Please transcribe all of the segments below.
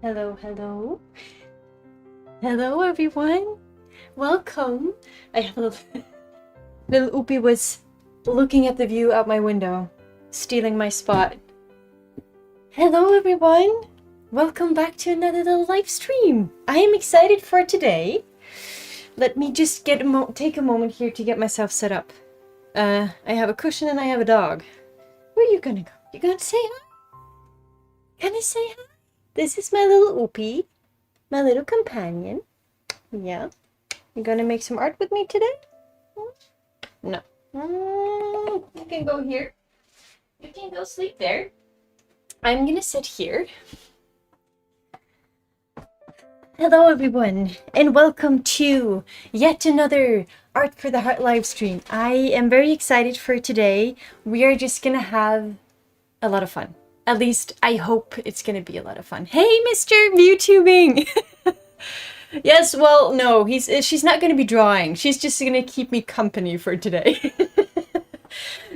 Hello, hello. Hello, everyone. Welcome. I have a little... Little Oopie was looking at the view out my window, stealing my spot. Hello, everyone. Welcome back to another little live stream. I am excited for today. Let me just take a moment here to get myself set up. I have a cushion and I have a dog. Where are you gonna go? You gonna say hi? Can I say hi? This is my little Oopie, my little companion. Yeah. You gonna make some art with me today? No. You can go here. You can go sleep there. I'm gonna sit here. Hello everyone, and welcome to yet another Art for the Heart live stream. I am very excited for today. We are just gonna have a lot of fun. At least I hope it's gonna be a lot of fun. Hey, Mr. VTubing! Yes, well, no, she's not gonna be drawing. She's just gonna keep me company for today.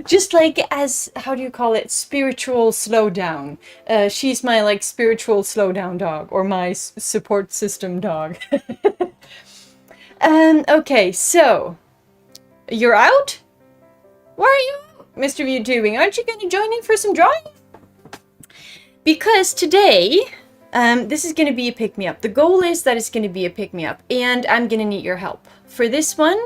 Just like as, how do you call it, spiritual slowdown. She's my, like, spiritual slowdown dog, or my support system dog. Okay, so, you're out? Why are you, Mr. VTubing? Aren't you gonna join in for some drawing? Because today, this is going to be a pick-me-up. The goal is that it's going to be a pick-me-up, and I'm going to need your help. For this one,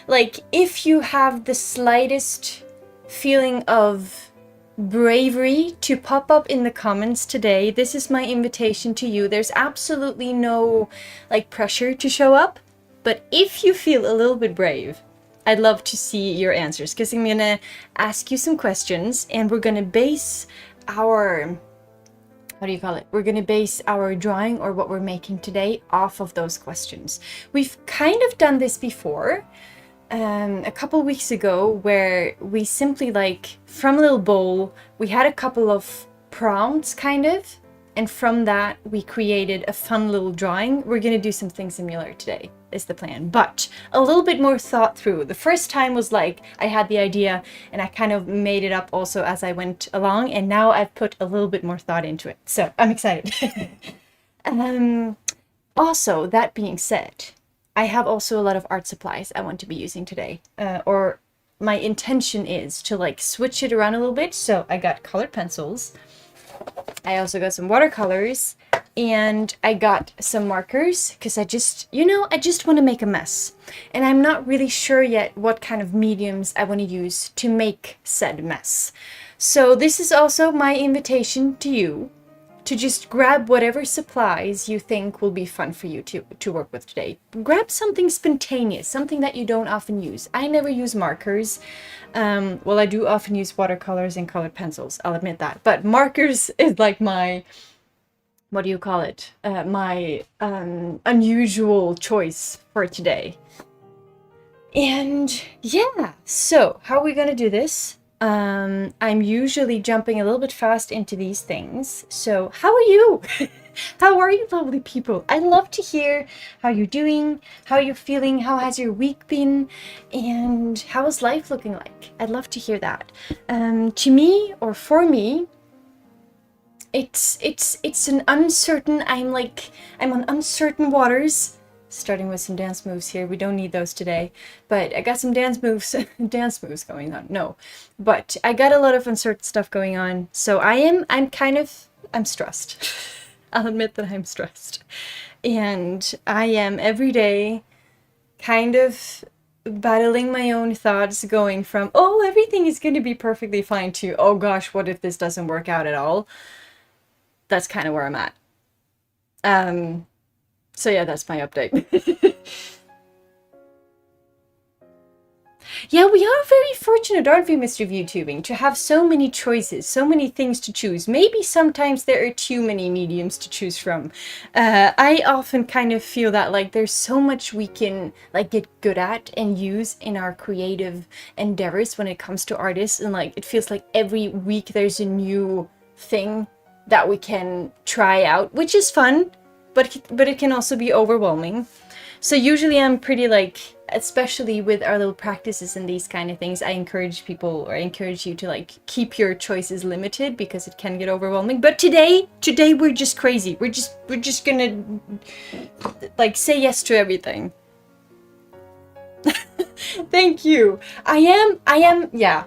like, if you have the slightest feeling of bravery to pop up in the comments today, this is my invitation to you. There's absolutely no, like, pressure to show up, but if you feel a little bit brave, I'd love to see your answers, because I'm going to ask you some questions, and we're going to base our... What do you call it? We're going to base our drawing or what we're making today off of those questions. We've kind of done this before, a couple weeks ago, where we simply, like, from a little bowl, we had a couple of prompts, kind of, and from that we created a fun little drawing. We're going to do something similar today, is the plan, but a little bit more thought through. The first time was like, I had the idea and I kind of made it up also as I went along, and now I've put a little bit more thought into it. So I'm excited. Also, that being said, I have also a lot of art supplies I want to be using today, or my intention is to, like, switch it around a little bit. So I got colored pencils. I also got some watercolors, and I got some markers, because I just want to make a mess. And I'm not really sure yet what kind of mediums I want to use to make said mess. So this is also my invitation to you to just grab whatever supplies you think will be fun for you to work with today. Grab something spontaneous, something that you don't often use. I never use markers. Well, I do often use watercolors and colored pencils, I'll admit that. But markers is like my, what do you call it? My unusual choice for today. And yeah, so how are we gonna do this? I'm usually jumping a little bit fast into these things. So how are you? How are you, lovely people? I'd love to hear how you're doing, how you're feeling, how has your week been, and how is life looking like? I'd love to hear that. To me, or for me, it's an uncertain, I'm on uncertain waters. Starting with some dance moves here. We don't need those today, but I got some dance moves going on. No, but I got a lot of uncertain stuff going on. So I'm stressed. I'll admit that I'm stressed. And I am every day kind of battling my own thoughts, going from, oh, everything is going to be perfectly fine, to, oh gosh, what if this doesn't work out at all? That's kind of where I'm at. So yeah, that's my update. Yeah, we are very fortunate, aren't we, Mr. VTubing, to have so many choices, so many things to choose. Maybe sometimes there are too many mediums to choose from. I often kind of feel that, like, there's so much we can, like, get good at and use in our creative endeavors when it comes to artists, and, like, it feels like every week there's a new thing that we can try out, which is fun. But it can also be overwhelming. So usually I'm pretty like, especially with our little practices and these kind of things, I encourage people, or I encourage you to like keep your choices limited because it can get overwhelming. But today we're just crazy. We're just gonna like say yes to everything. Thank you. I am, yeah.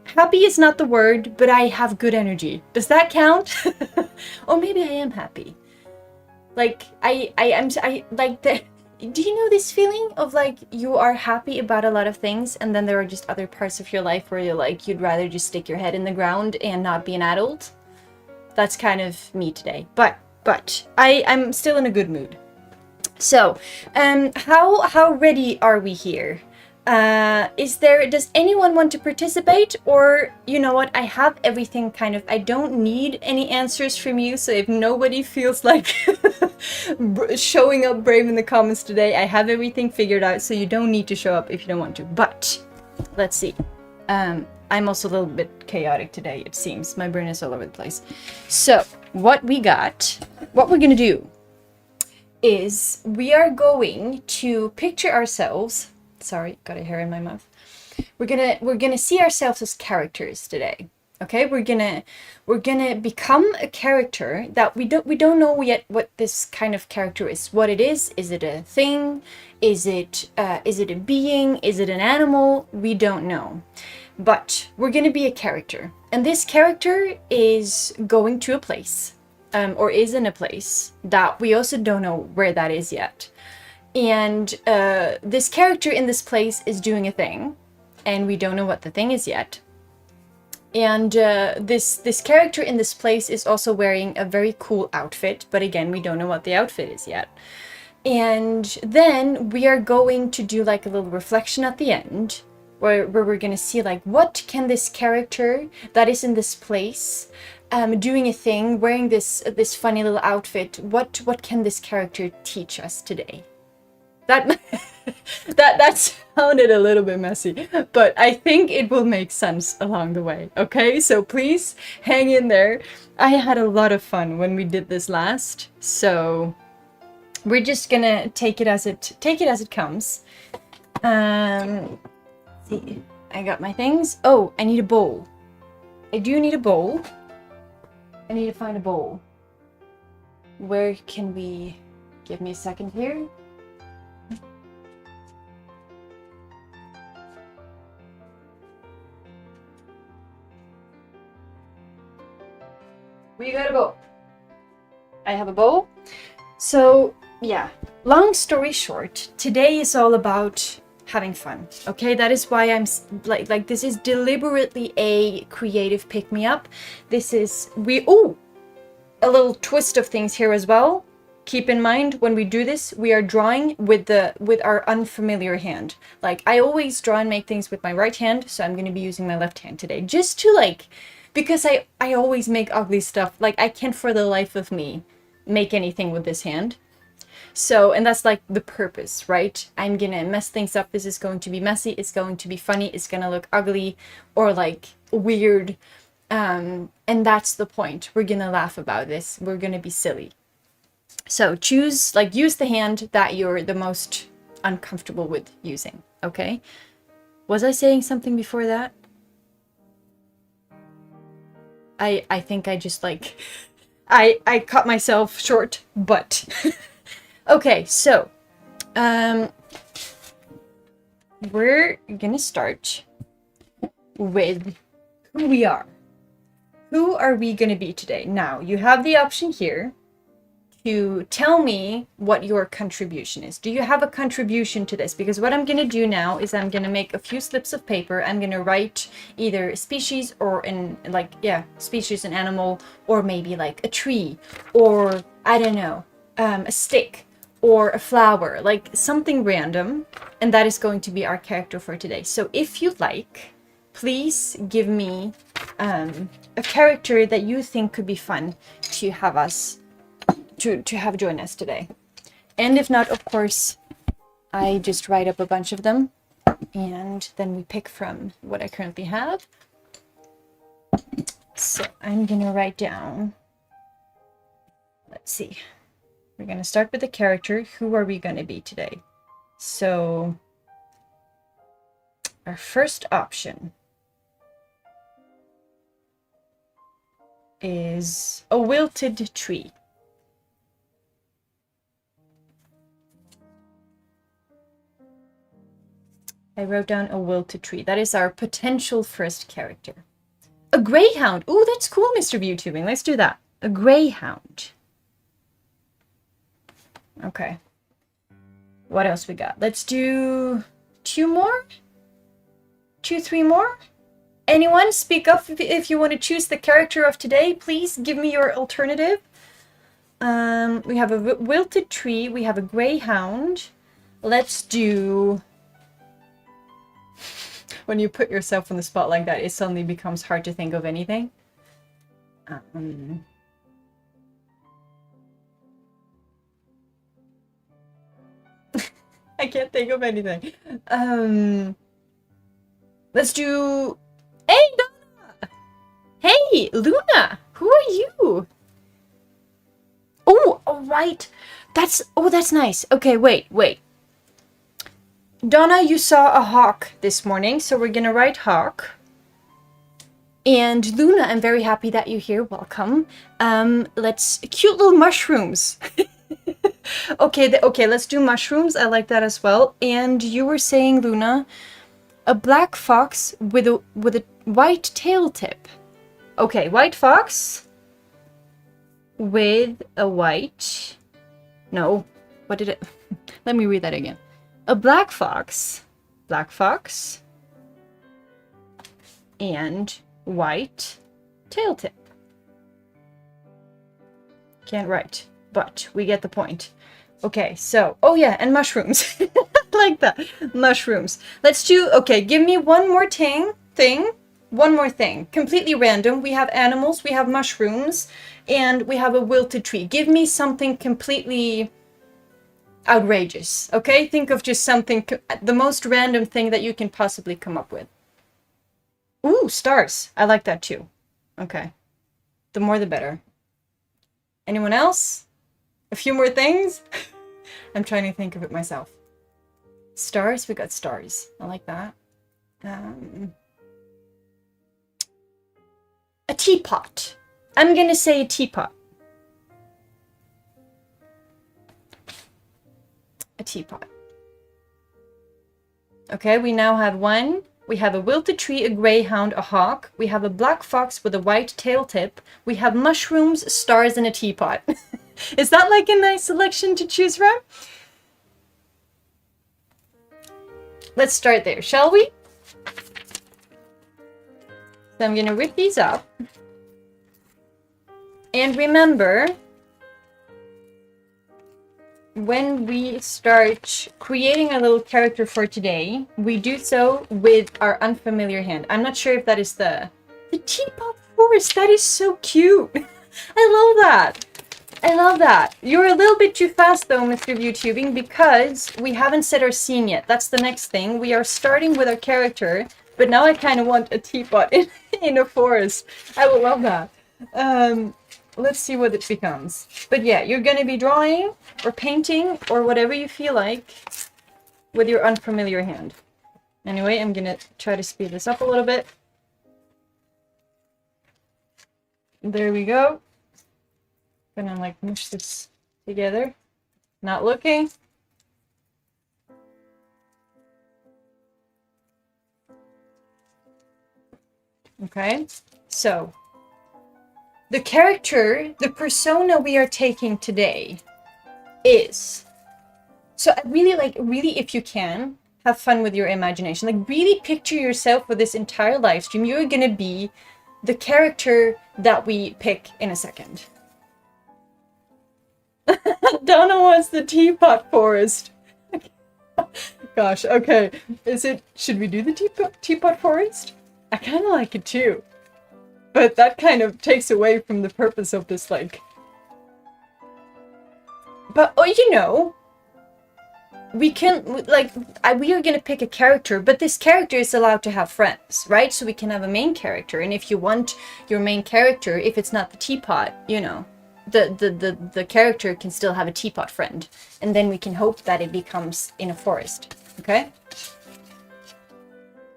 Happy is not the word, but I have good energy. Does that count? Or maybe I am happy. Like, I like the, do you know this feeling of like you are happy about a lot of things and then there are just other parts of your life where you're like, you'd rather just stick your head in the ground and not be an adult? That's kind of me today. But I'm still in a good mood. So, how ready are we here? Does anyone want to participate? Or, you know what, I have everything kind of, I don't need any answers from you, so if nobody feels like showing up brave in the comments today, I have everything figured out, so you don't need to show up if you don't want to. But, let's see. I'm also a little bit chaotic today, it seems. My brain is all over the place. So, what we're gonna do is we are going to picture ourselves. Sorry, got a hair in my mouth. We're gonna see ourselves as characters today. Okay, we're gonna become a character that we don't know yet what this kind of character is. What it is? Is it a thing? Is it a being? Is it an animal? We don't know. But we're gonna be a character, and this character is going to a place, or is in a place that we also don't know where that is yet. And this character in this place is doing a thing, and we don't know what the thing is yet. And this character in this place is also wearing a very cool outfit, but again, we don't know what the outfit is yet. And then we are going to do like a little reflection at the end, where we're going to see like, what can this character that is in this place, doing a thing, wearing this funny little outfit, what can this character teach us today? That sounded a little bit messy, but I think it will make sense along the way. Okay, so please hang in there. I had a lot of fun when we did this last, so we're just gonna take it as it comes. See, I got my things. Oh, I need a bowl. I do need a bowl. I need to find a bowl. Where can we? Give me a second here. We got a bowl. I have a bowl. So, yeah, long story short, today is all about having fun. Okay, that is why I'm like this is deliberately a creative pick-me-up. This is a little twist of things here as well. Keep in mind, when we do this, we are drawing with our unfamiliar hand. Like, I always draw and make things with my right hand, so I'm going to be using my left hand today, just to like, because I always make ugly stuff. Like, I can't for the life of me make anything with this hand. So, and that's like the purpose, right? I'm gonna mess things up. This is going to be messy. It's going to be funny. It's gonna look ugly or like weird. And that's the point. We're gonna laugh about this. We're gonna be silly. So use the hand that you're the most uncomfortable with using, okay? Was I saying something before that? I think I just like, I cut myself short, but okay, so we're gonna start with who we are. Who are we gonna be today? Now, you have the option here to tell me what your contribution is. Do you have a contribution to this? Because what I'm going to do now is I'm going to make a few slips of paper. I'm going to write either species or species, an animal, or maybe like a tree, or I don't know, a stick or a flower, like something random. And that is going to be our character for today. So if you like, please give me a character that you think could be fun to have us to have join us today. And if not, of course, I just write up a bunch of them and then we pick from what I currently have. So I'm gonna write down, let's see, we're gonna start with the character. Who are we gonna be today? So our first option is a wilted tree. I wrote down a wilted tree. That is our potential first character. A greyhound. Ooh, that's cool, Mr. ViewTubing. Let's do that. A greyhound. Okay. What else we got? Let's do 2 more? 2, 3 more? Anyone speak up if you want to choose the character of today. Please give me your alternative. We have a wilted tree. We have a greyhound. Let's do... When you put yourself on the spot like that, it suddenly becomes hard to think of anything. I can't think of anything. Let's do... Hey, Donna! Hey, Luna! Who are you? Oh, all right. That's nice. Okay, wait. Donna, you saw a hawk this morning, so we're gonna write hawk. And Luna, I'm very happy that you're here. Welcome. Let's... Cute little mushrooms. Okay, let's do mushrooms. I like that as well. And you were saying, Luna, a black fox with a white tail tip. Okay, white fox with a white... No, what did it... Let me read that again. A black fox, and white tail tip. Can't write, but we get the point. Okay, so, oh yeah, and mushrooms. Like that, mushrooms. Let's do, okay, give me one more thing, completely random. We have animals, we have mushrooms, and we have a wilted tree. Give me something completely outrageous, okay? Think of just something, the most random thing that you can possibly come up with. Ooh, stars. I like that too. Okay. The more the better. Anyone else? A few more things? I'm trying to think of it myself. Stars? We got stars. I like that. A teapot. I'm gonna say a teapot. A teapot. Okay, we now have one. We have a wilted tree, a greyhound, a hawk. We have a black fox with a white tail tip. We have mushrooms, stars, and a teapot. Is that like a nice selection to choose from? Let's start there, shall we? So I'm gonna rip these up. And remember, when we start creating a little character for today, we do so with our unfamiliar hand. I'm not sure if that is the teapot forest. That is so cute. I love that. I love that. You're a little bit too fast though, Mr. ViewTubing, because we haven't set our scene yet. That's the next thing. We are starting with our character, but now I kind of want a teapot in a forest. I would love that. Let's see what it becomes. But yeah, you're going to be drawing or painting or whatever you feel like with your unfamiliar hand. Anyway, I'm going to try to speed this up a little bit. There we go. Gonna like mush this together. Not looking. Okay, so the character, the persona we are taking today is... So I really, if you can, have fun with your imagination. Like, really picture yourself for this entire live stream. You're gonna be the character that we pick in a second. Donna wants the teapot forest. Gosh, okay. Should we do the teapot forest? I kind of like it too. But that kind of takes away from the purpose of this, like... But, oh, you know, we can, like, we are gonna pick a character, but this character is allowed to have friends, right? So we can have a main character, and if you want your main character, if it's not the teapot, you know, the character can still have a teapot friend, and then we can hope that it becomes in a forest. Okay?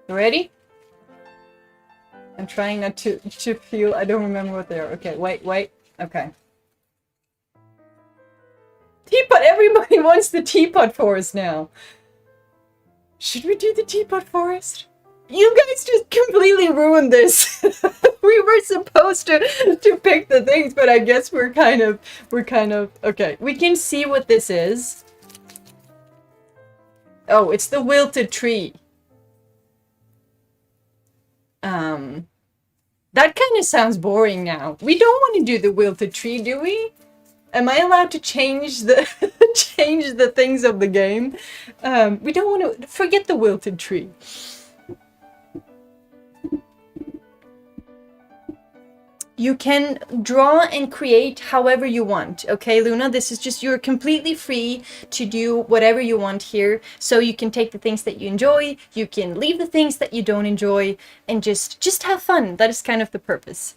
You ready? I'm trying not to feel. I don't remember what they are. Okay, wait. Okay. Teapot! Everybody wants the teapot forest now. Should we do the teapot forest? You guys just completely ruined this. We were supposed to pick the things, but I guess we're kind of okay. We can see what this is. Oh, it's the wilted tree. That kind of sounds boring now. We don't want to do the wilted tree, do we? Am I allowed to change the change the things of the game? We don't want to forget the wilted tree. You can draw and create however you want, okay, Luna? This is just, you're completely free to do whatever you want here. So you can take the things that you enjoy, you can leave the things that you don't enjoy, and just have fun. That is kind of the purpose.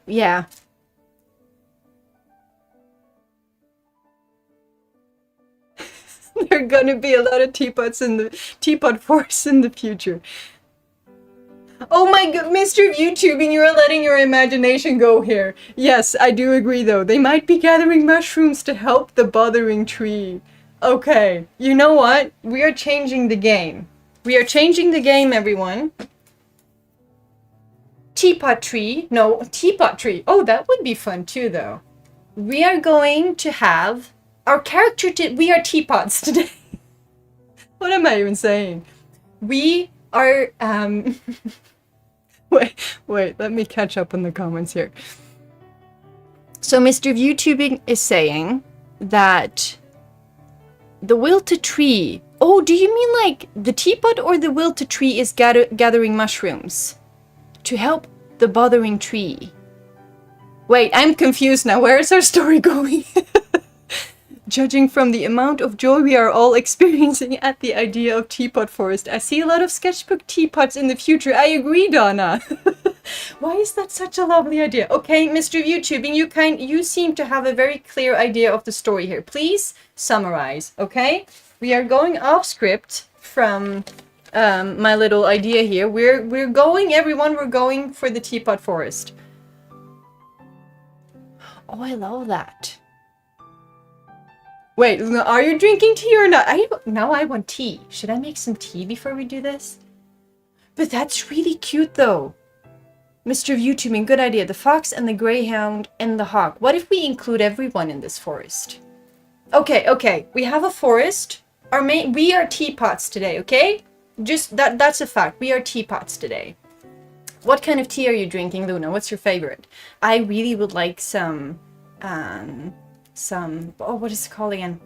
Yeah. There are gonna be a lot of teapots in the teapot forest in the future. Oh my god, Mr. YouTubing, you're letting your imagination go here. Yes, I do agree though. They might be gathering mushrooms to help the bothering tree. Okay, you know what? We are changing the game. We are changing the game, everyone. Teapot tree. No, teapot tree. Oh, that would be fun too, though. We are going to have our character. We are teapots today. What am I even saying? We are. Wait. Let me catch up on the comments here. So, Mr. YouTubing is saying that the wilted tree. Oh, do you mean like the teapot, or the wilted tree is gathering mushrooms to help the bothering tree? Wait, I'm confused now. Where is our story going? Judging from the amount of joy we are all experiencing at the idea of teapot forest, I see a lot of sketchbook teapots in the future. I agree, Donna. Why is that such a lovely idea? Okay, Mr. YouTubing, you seem to have a very clear idea of the story here. Please summarize, okay? We are going off script from my little idea here. We're going, everyone, we're going for the teapot forest. Oh, I love that. Wait, are you drinking tea or not? Now I want tea. Should I make some tea before we do this? But that's really cute though. Mr. YouTubing, good idea. The fox and the greyhound and the hawk. What if we include everyone in this forest? Okay. We have a forest. We are teapots today, okay? Just that's a fact. We are teapots today. What kind of tea are you drinking, Luna? What's your favorite? I really would like some what is it called again?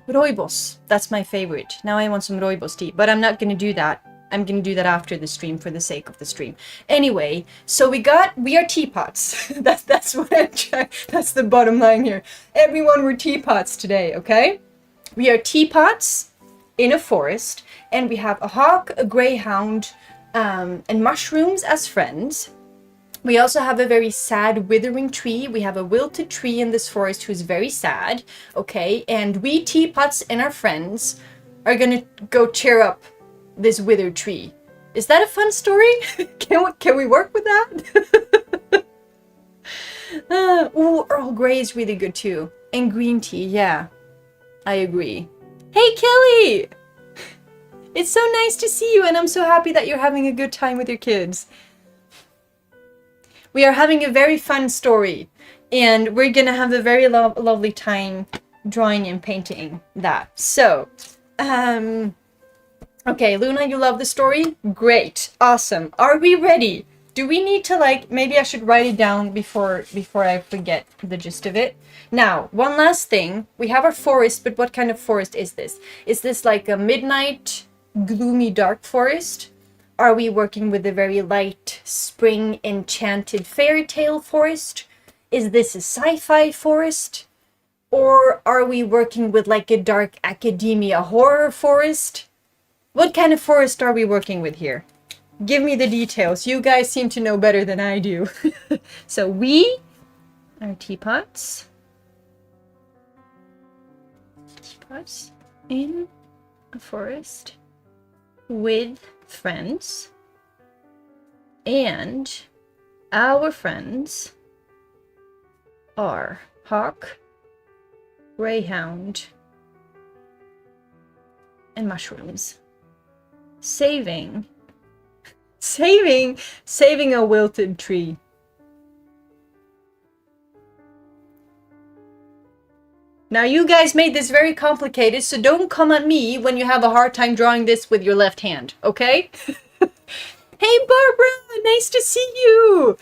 Rooibos. That's my favorite. Now I want some rooibos tea, but I'm not gonna do that. I'm gonna do that after the stream for the sake of the stream. Anyway, so we are teapots. that's what I'm trying. That's the bottom line here. Everyone, we're teapots today, okay? We are teapots in a forest, and we have a hawk, a greyhound, and mushrooms as friends. We also have a very sad, withering tree. We have a wilted tree in this forest who's very sad, okay? And we teapots and our friends are gonna go cheer up this withered tree. Is that a fun story? Can we work with that? Ooh, Earl Grey is really good too. And green tea, yeah. I agree. Hey, Kelly! It's so nice to see you, and I'm so happy that you're having a good time with your kids. We are having a very fun story, and we're gonna have a very lovely time drawing and painting that. So, okay, Luna, you love the story? Great, awesome. Are we ready? Do we need to, like, maybe I should write it down before I forget the gist of it. Now, one last thing. We have our forest, but what kind of forest is this? Is this like a midnight, gloomy, dark forest? Are we working with a very light, spring, enchanted fairy tale forest? Is this a sci-fi forest? Or are we working with like a dark academia horror forest? What kind of forest are we working with here? Give me the details. You guys seem to know better than I do. So we are teapots. Teapots in a forest with friends. And our friends are hawk, greyhound, and mushrooms. Saving a wilted tree. Now you guys made this very complicated, so don't come at me when you have a hard time drawing this with your left hand, okay? Hey Barbara, nice to see you!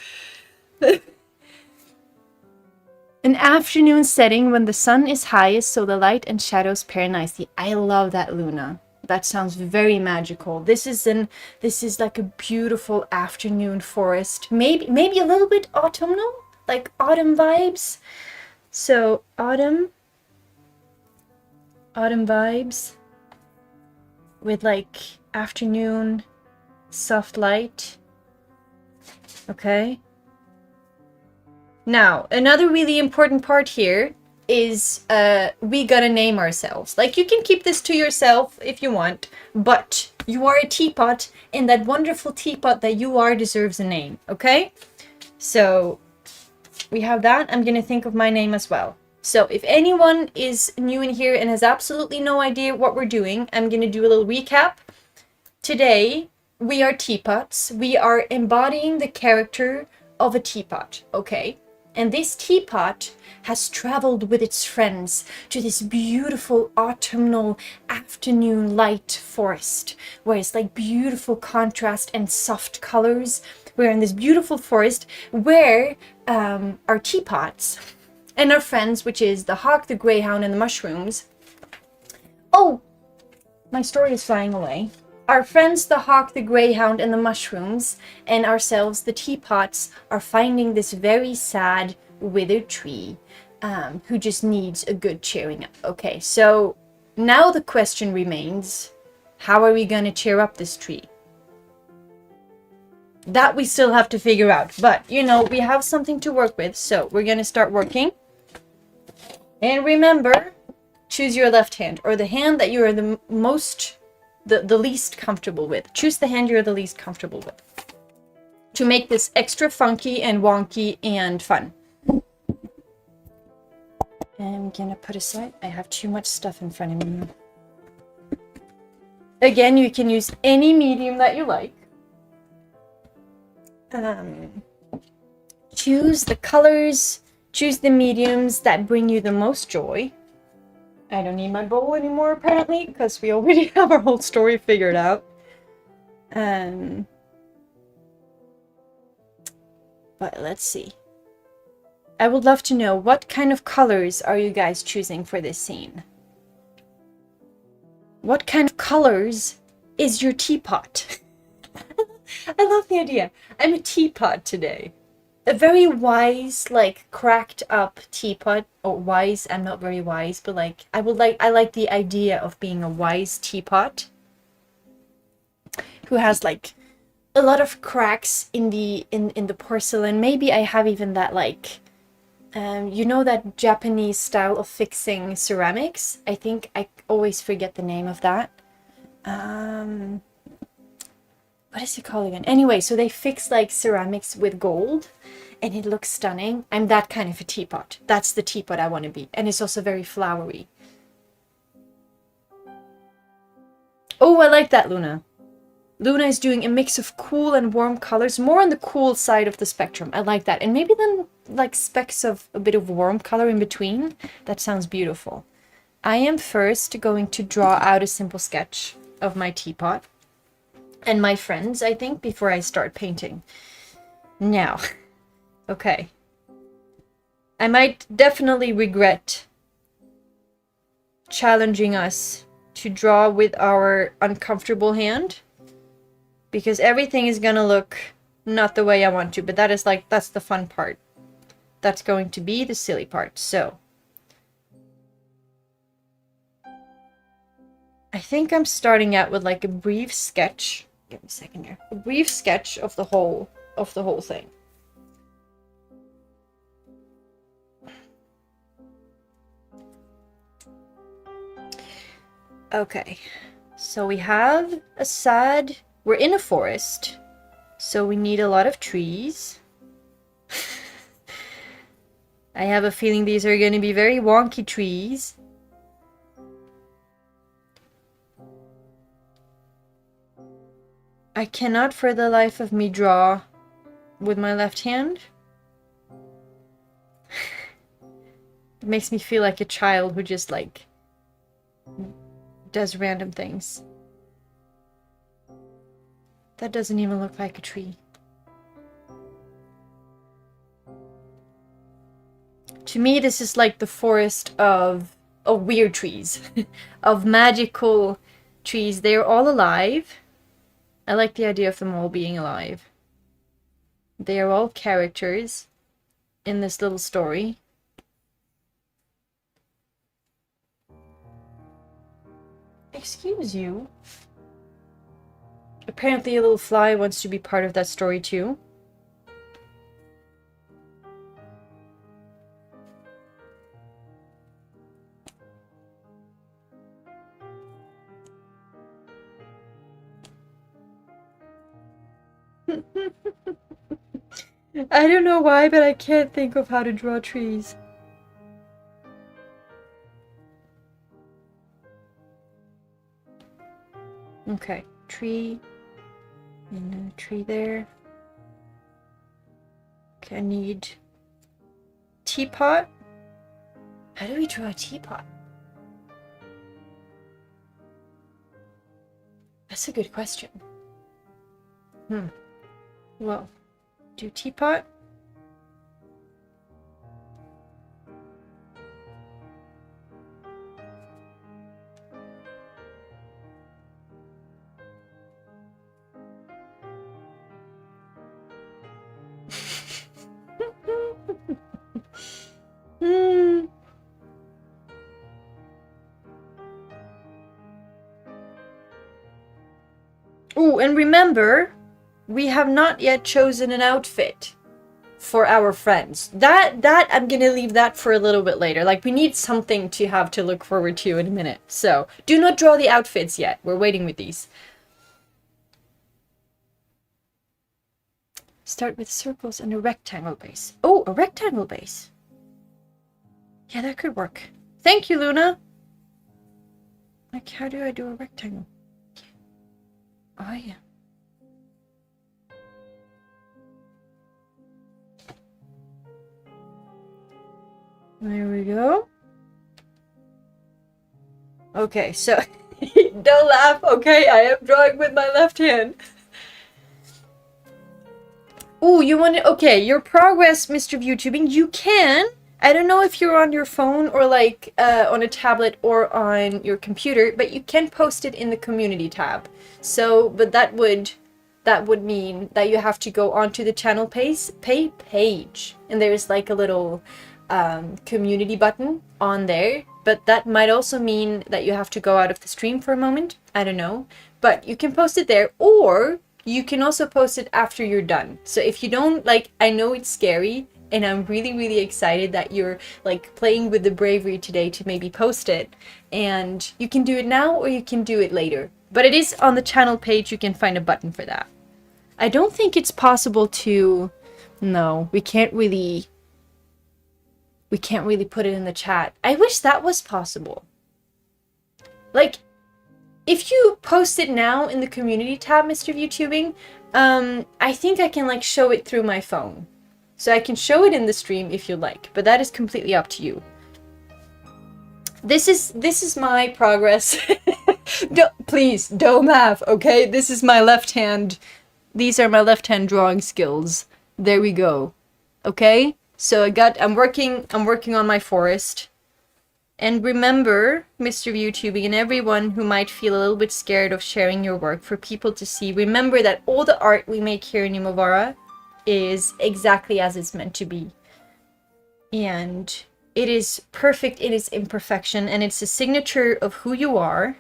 An afternoon setting when the sun is highest, so the light and shadows pair nicely. I love that, Luna. That sounds very magical. This is like a beautiful afternoon forest. Maybe a little bit autumnal, like autumn vibes. So autumn vibes with like afternoon soft light. Okay. Now, another really important part here is we gotta name ourselves. Like, you can keep this to yourself if you want, but you are a teapot, and that wonderful teapot that you are deserves a name, okay? So, we have that. I'm gonna think of my name as well. So, if anyone is new in here and has absolutely no idea what we're doing, I'm gonna do a little recap. Today, we are teapots. We are embodying the character of a teapot, okay? And this teapot has traveled with its friends to this beautiful autumnal afternoon light forest, where it's like beautiful contrast and soft colors. We're in this beautiful forest where our teapots and our friends, which is the hawk, the greyhound, and the mushrooms. Oh, my story is flying away. Our friends, the hawk, the greyhound, and the mushrooms, and ourselves, the teapots, are finding this very sad, withered tree who just needs a good cheering up. Okay, so now the question remains, how are we going to cheer up this tree? That we still have to figure out. But, you know, we have something to work with, so we're going to start working. And remember, choose your left hand, or the hand that you are the least comfortable with. Choose the hand you're the least comfortable with to make this extra funky and wonky and fun. I'm gonna put aside, I have too much stuff in front of me. Again, you can use any medium that you like. Choose the colors, choose the mediums that bring you the most joy. I don't need my bowl anymore, apparently, because we already have our whole story figured out. But let's see. I would love to know, what kind of colors are you guys choosing for this scene? What kind of colors is your teapot? I love the idea. I'm a teapot today. A very wise, like, cracked up teapot. Or wise, I'm not very wise, but like, I like the idea of being a wise teapot who has like a lot of cracks in the porcelain. Maybe I have even that, like, you know, that Japanese style of fixing ceramics. I think I always forget the name of that. What is it called again? Anyway, so they fix like ceramics with gold and it looks stunning. I'm that kind of a teapot. That's the teapot I want to be. And it's also very flowery. Oh, I like that, Luna. Luna is doing a mix of cool and warm colors, more on the cool side of the spectrum. I like that. And maybe then like specks of a bit of warm color in between. That sounds beautiful. I am first going to draw out a simple sketch of my teapot and my friends, I think, before I start painting. Now, okay. I might definitely regret challenging us to draw with our uncomfortable hand, because everything is gonna look not the way I want to, but that is like, that's the fun part. That's going to be the silly part. So I think I'm starting out with like a brief sketch give me a second here. A brief sketch of the whole thing. Okay, so we have a sad... We're in a forest, so we need a lot of trees. I have a feeling these are going to be very wonky trees. I cannot for the life of me draw with my left hand. It makes me feel like a child who just, like, does random things. That doesn't even look like a tree. To me, this is like the forest of weird trees. Of magical trees. They're all alive. I like the idea of them all being alive. They are all characters in this little story. Excuse you. Apparently a little fly wants to be part of that story too. I don't know why, but I can't think of how to draw trees. Okay, tree, and a tree there. Okay, I need teapot. How do we draw a teapot? That's a good question. Well, do teapot. Oh, and remember, we have not yet chosen an outfit for our friends. That I'm gonna leave that for a little bit later. Like, we need something to have to look forward to in a minute. So, do not draw the outfits yet. We're waiting with these. Start with circles and a rectangle base. Oh, a rectangle base. Yeah, that could work. Thank you, Luna. Like, how do I do a rectangle? Oh, yeah. There we go. Okay, so don't laugh, okay? I am drawing with my left hand. Ooh, you want to... Okay, your progress, Mr. ViewTubing, you can... I don't know if you're on your phone or like on a tablet or on your computer, but you can post it in the community tab. So, but that would mean that you have to go onto the channel page, and there's like a little community button on there. But that might also mean that you have to go out of the stream for a moment. I don't know, but you can post it there, or you can also post it after you're done. So if you don't like, I know it's scary. And I'm really, really excited that you're like playing with the bravery today to maybe post it. And you can do it now or you can do it later. But it is on the channel page. You can find a button for that. I don't think it's possible to... No, we can't really put it in the chat. I wish that was possible. Like, if you post it now in the community tab, Mr. ViewTubing, I think I can like show it through my phone. So I can show it in the stream if you like, but that is completely up to you. This is my progress. Please, don't laugh, okay? This is my left hand. These are my left hand drawing skills. There we go. Okay? So I'm working on my forest. And remember, Mr. ViewTubing and everyone who might feel a little bit scared of sharing your work for people to see, remember that all the art we make here in IMOVARA is exactly as it's meant to be. And it is perfect in its imperfection, and it's a signature of who you are.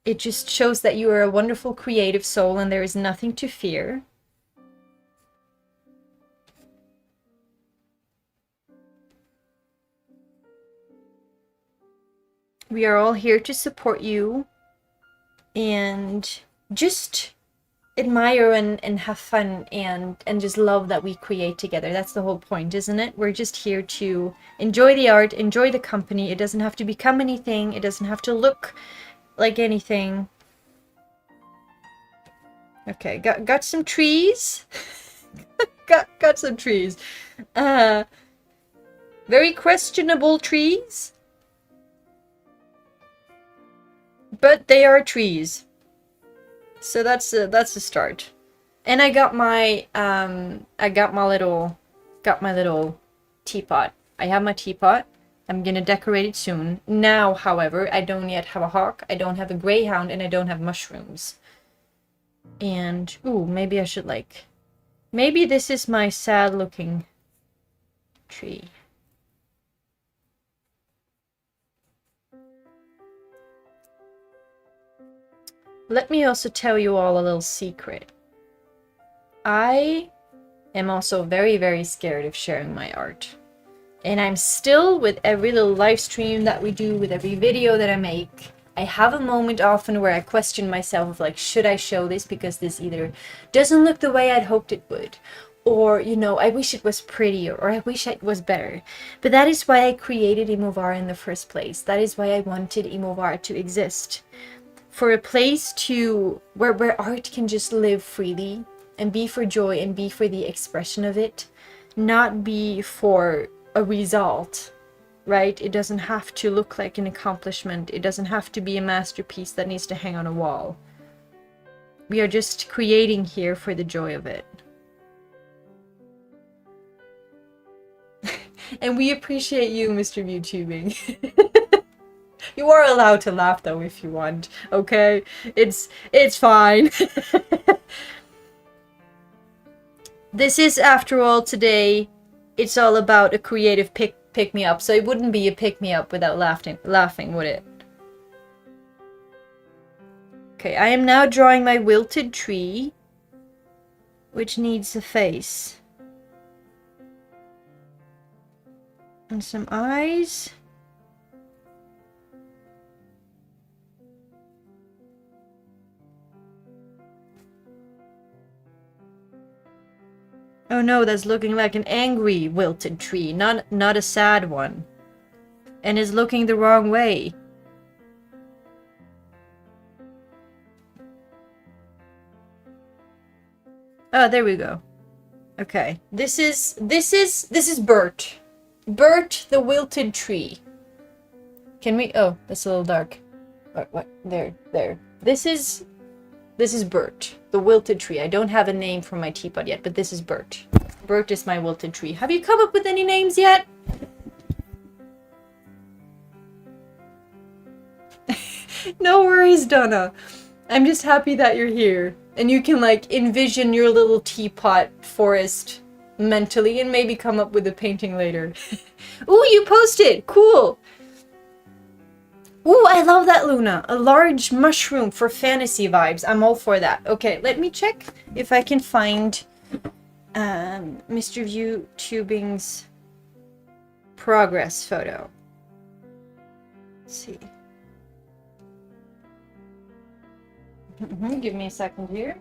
It just shows that you are a wonderful creative soul and there is nothing to fear. We are all here to support you and just admire and have fun and just love that we create together. That's the whole point, isn't it? We're just here to enjoy the art, enjoy the company. It doesn't have to become anything. It doesn't have to look like anything. Okay, got some trees. got some trees. Very questionable trees. But they are trees. So that's a start. And I got my little teapot. I have my teapot. I'm gonna decorate it soon. Now, however, I don't yet have a hawk, I don't have a greyhound, and I don't have mushrooms. And ooh, maybe I should maybe this is my sad looking tree. Let me also tell you all a little secret. I am also very, very scared of sharing my art. And I'm still, with every little live stream that we do, with every video that I make, I have a moment often where I question myself of like, should I show this because this either doesn't look the way I'd hoped it would, or, you know, I wish it was prettier, or I wish it was better. But that is why I created IMOVARA in the first place. That is why I wanted IMOVARA to exist. For a place to where art can just live freely and be for joy and be for the expression of it, not be for a result, right? It doesn't have to look like an accomplishment. It doesn't have to be a masterpiece that needs to hang on a wall. We are just creating here for the joy of it. And we appreciate you, Mr. YouTubing. You are allowed to laugh though if you want, okay? It's fine. This is, after all, today, it's all about a creative pick-me-up, so it wouldn't be a pick-me-up without laughing, would it? Okay, I am now drawing my wilted tree, which needs a face. And some eyes. Oh no, that's looking like an angry wilted tree, not a sad one. And is looking the wrong way. Oh, there we go. Okay. This is Bert. Bert the wilted tree. Can we? Oh, that's a little dark. What? There. This is Bert, the wilted tree. I don't have a name for my teapot yet, but this is Bert. Bert is my wilted tree. Have you come up with any names yet? No worries, Donna. I'm just happy that you're here. And you can, like, envision your little teapot forest mentally and maybe come up with a painting later. Ooh, you posted! Cool! Ooh, I love that, Luna. A large mushroom for fantasy vibes. I'm all for that. Okay, let me check if I can find Mr. ViewTubing's progress photo. Let's see. Give me a second here.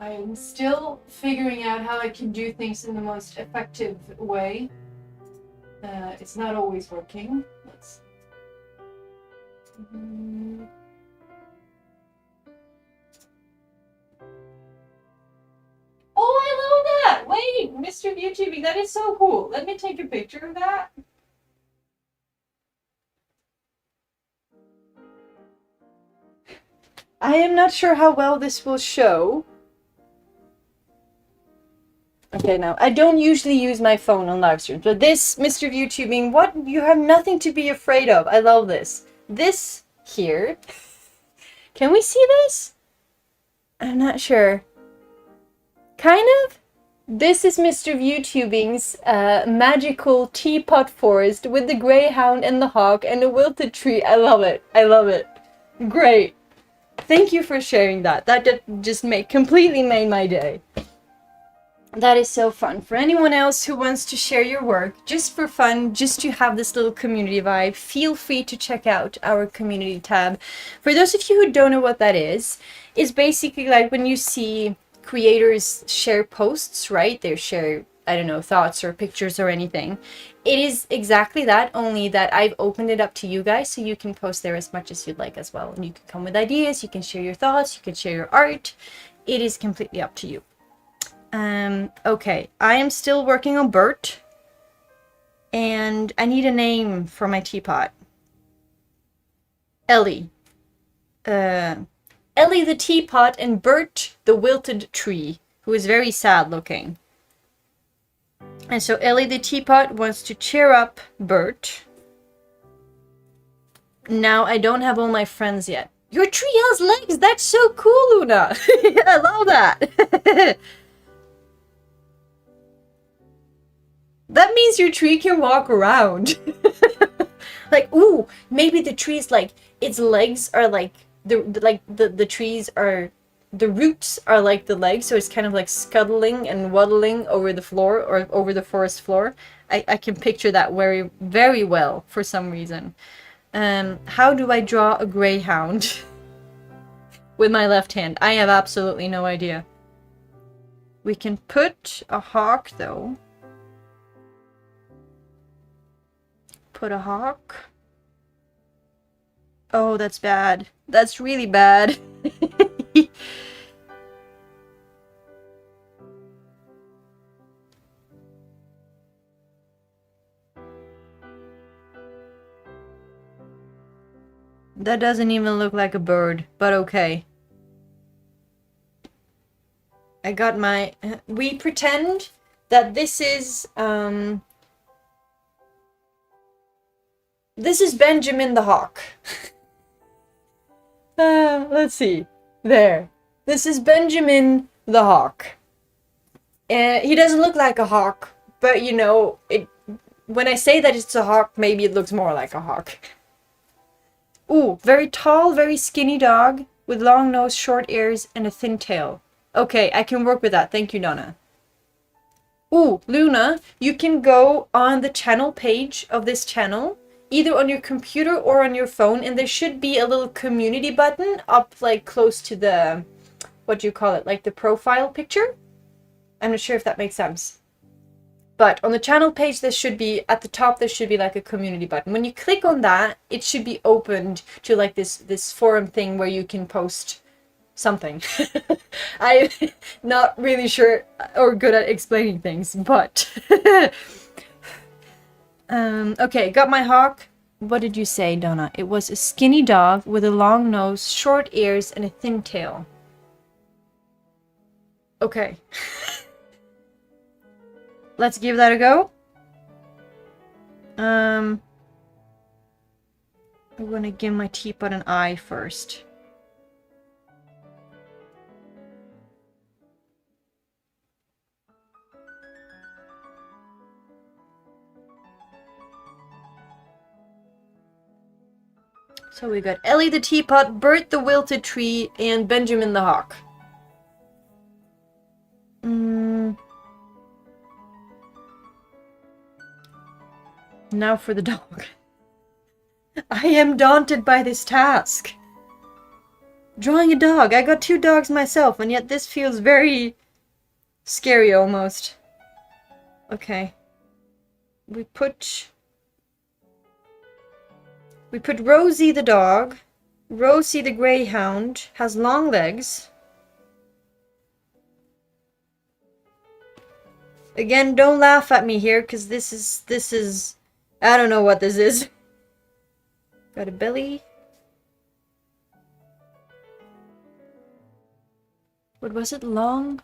I'm still figuring out how I can do things in the most effective way. It's not always working. Let's... Oh, I love that! Wait, Mr. ViewTubing, that is so cool. Let me take a picture of that. I am not sure how well this will show. Okay, now, I don't usually use my phone on live streams, but this, Mr. ViewTubing, what? You have nothing to be afraid of. I love this. This here. Can we see this? I'm not sure. Kind of? This is Mr. YouTubing's magical teapot forest with the greyhound and the hawk and a wilted tree. I love it. I love it. Great. Thank you for sharing that. That just completely made my day. That is so fun. For anyone else who wants to share your work, just for fun, just to have this little community vibe, feel free to check out our community tab. For those of you who don't know what that is, it's basically like when you see creators share posts, right? They share, I don't know, thoughts or pictures or anything. It is exactly that, only that I've opened it up to you guys so you can post there as much as you'd like as well. And you can come with ideas, you can share your thoughts, you can share your art. It is completely up to you. Okay, I am still working on Bert, and I need a name for my teapot. Ellie. Ellie the teapot and Bert the wilted tree, who is very sad looking. And so Ellie the teapot wants to cheer up Bert. Now I don't have all my friends yet. Your tree has legs! That's so cool, Luna! I love that! That means your tree can walk around. Like, ooh, maybe the tree's like, its legs are like, the trees are, the roots are like the legs, so it's kind of like scuttling and waddling over the floor, or over the forest floor. I can picture that very, very well for some reason. How do I draw a greyhound? With my left hand. I have absolutely no idea. We can put a hawk, though. Put a hawk. Oh, that's bad. That's really bad. That doesn't even look like a bird, but okay. I got my... We pretend that this is Benjamin the Hawk. Let's see. There. This is Benjamin the Hawk. He doesn't look like a hawk, but you know, when I say that it's a hawk, maybe it looks more like a hawk. Ooh, very tall, very skinny dog with long nose, short ears, and a thin tail. Okay, I can work with that. Thank you, Donna. Ooh, Luna, you can go on the channel page of this channel, either on your computer or on your phone, and there should be a little community button up like close to the, what do you call it, like the profile picture? I'm not sure if that makes sense. But on the channel page, there should be, at the top, there should be like a community button. When you click on that, it should be opened to like this forum thing where you can post something. I'm not really sure or good at explaining things, but... okay, got my hawk. What did you say, Donna? It was a skinny dog with a long nose, short ears, and a thin tail. Okay. Let's give that a go. I'm gonna give my teapot an eye first. So we got Ellie the teapot, Bert the wilted tree, and Benjamin the hawk. Now for the dog. I am daunted by this task. Drawing a dog. I got 2 dogs myself, and yet this feels very scary almost. Okay. We put Rosie the dog. Rosie the greyhound has long legs. Again, don't laugh at me here, because this is... I don't know what this is. Got a belly. What was it? Long?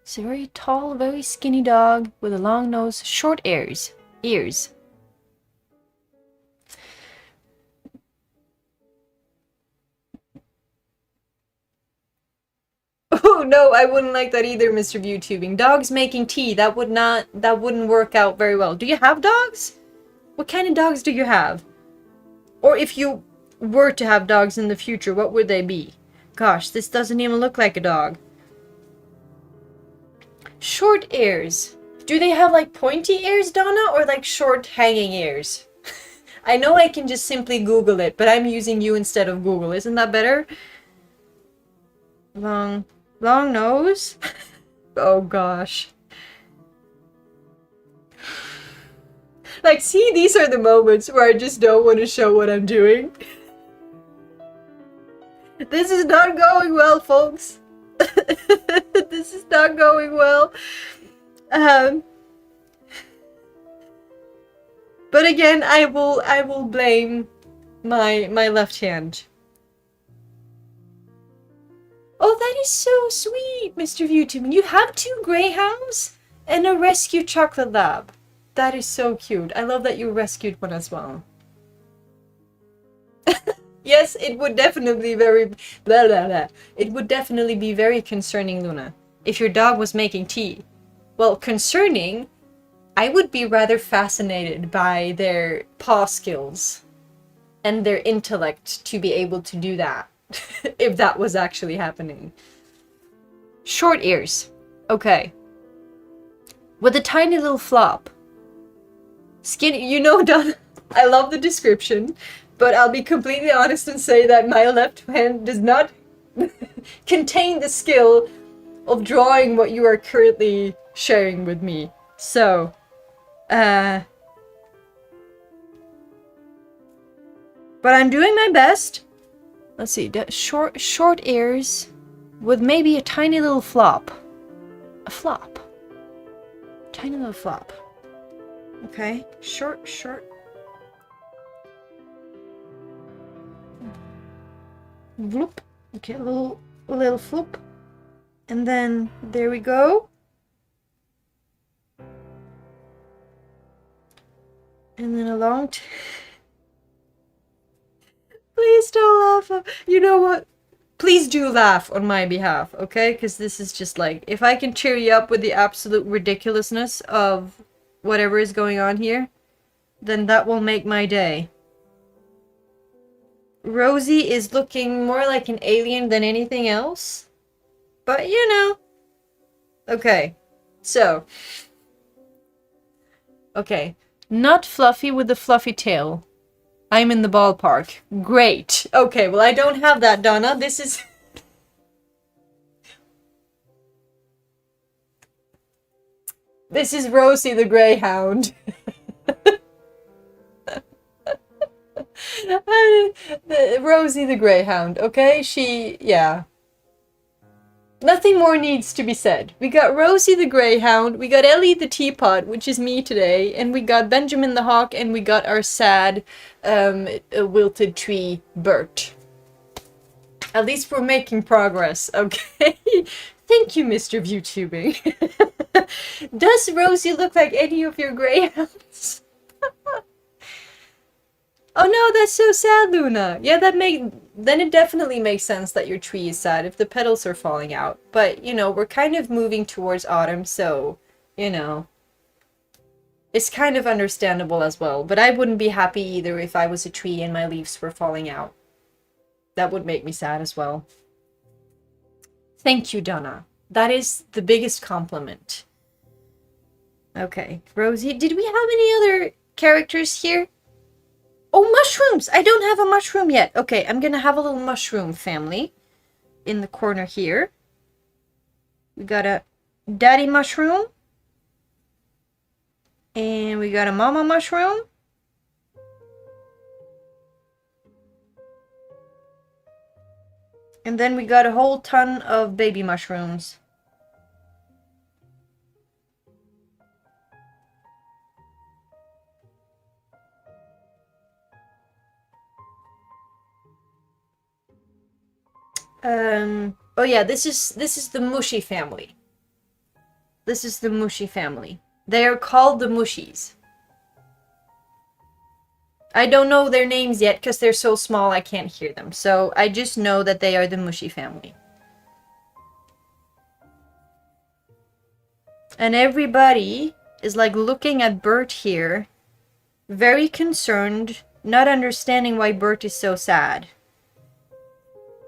It's a very tall, very skinny dog with a long nose, short ears. Ears. no, I wouldn't like that either, Mr. ViewTubing. Dogs making tea, that wouldn't work out very well. Do you have dogs? What kind of dogs do you have? Or if you were to have dogs in the future, what would they be? Gosh, this doesn't even look like a dog. Short ears. Do they have like pointy ears, Donna, or like short hanging ears? I know I can just simply Google it, but I'm using you instead of Google. Isn't that better? Long nose? Oh gosh. Like, see, these are the moments where I just don't want to show what I'm doing. This is not going well, folks. This is not going well. But again, I will blame my left hand. Oh, that is so sweet, Mr. ViewTube. You have 2 greyhounds and a rescue chocolate lab. That is so cute. I love that you rescued one as well. Yes, it would definitely It would definitely be very concerning, Luna, if your dog was making tea. Well, concerning, I would be rather fascinated by their paw skills and their intellect to be able to do that, if that was actually happening. Short ears. Okay. With a tiny little flop. Skinny, you know, Donna, I love the description, but I'll be completely honest and say that my left hand does not contain the skill of drawing what you are currently sharing with me. So, but I'm doing my best. Let's see, short ears with maybe a tiny little flop. A flop. Tiny little flop. Okay, short. Vloop. Okay, a little floop. And then, there we go. And then a long Please don't laugh. You know what? Please do laugh on my behalf, okay? Because this is just like, if I can cheer you up with the absolute ridiculousness of whatever is going on here, then that will make my day. Rosie is looking more like an alien than anything else. But, you know. Okay. So. Okay. Not Fluffy with the fluffy tail. I'm in the ballpark. Great. Okay, well, I don't have that, Donna. This is... This is Rosie the Greyhound. Rosie the Greyhound, okay? Yeah. Nothing more needs to be said. We got Rosie the Greyhound, we got Ellie the Teapot, which is me today, and we got Benjamin the Hawk, and we got our sad, wilted tree, Bert. At least we're making progress, okay? Thank you, Mr. ViewTubing. Does Rosie look like any of your greyhounds? Oh no, that's so sad, Luna. Yeah, then it definitely makes sense that your tree is sad if the petals are falling out. But, you know, we're kind of moving towards autumn, so, you know, it's kind of understandable as well. But I wouldn't be happy either if I was a tree and my leaves were falling out. That would make me sad as well. Thank you, Donna. That is the biggest compliment. Okay, Rosie, did we have any other characters here? Oh, mushrooms! I don't have a mushroom yet. Okay, I'm gonna have a little mushroom family in the corner here. We got a daddy mushroom. And we got a mama mushroom. And then we got a whole ton of baby mushrooms. Oh yeah, this is the mushy family. This is the mushy family. They are called the mushies. I don't know their names yet because they're so small I can't hear them. So I just know that they are the mushy family. And everybody is like looking at Bert here, very concerned, not understanding why Bert is so sad.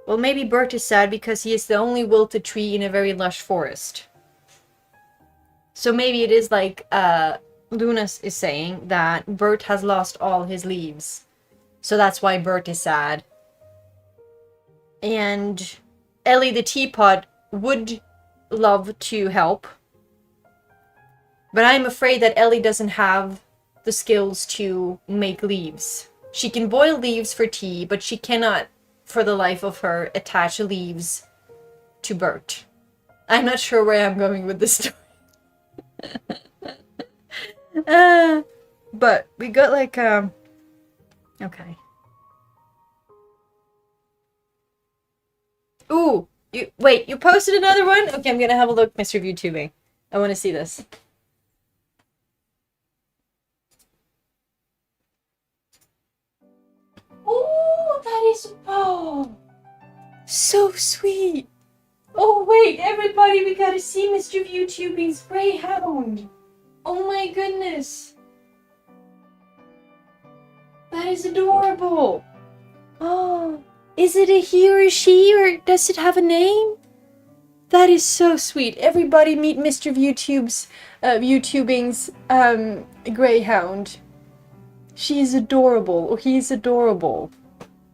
Well, maybe Bert is sad because he is the only wilted tree in a very lush forest. So maybe it is like Luna is saying that Bert has lost all his leaves. So that's why Bert is sad. And Ellie the teapot would love to help. But I'm afraid that Ellie doesn't have the skills to make leaves. She can boil leaves for tea, but she cannot, for the life of her, attach leaves to Bert. I'm not sure where I'm going with this story. But we got like, okay. Ooh, you posted another one? Okay, I'm gonna have a look, Mr. ViewTubing. I want to see this. Oh, that is, oh, so sweet. Oh, wait, everybody, we gotta see Mr. ViewTubing's greyhound. Oh my goodness. That is adorable. Oh, is it a he or a she, or does it have a name? That is so sweet. Everybody meet Mr. ViewTubing's greyhound. She is adorable, or he is adorable.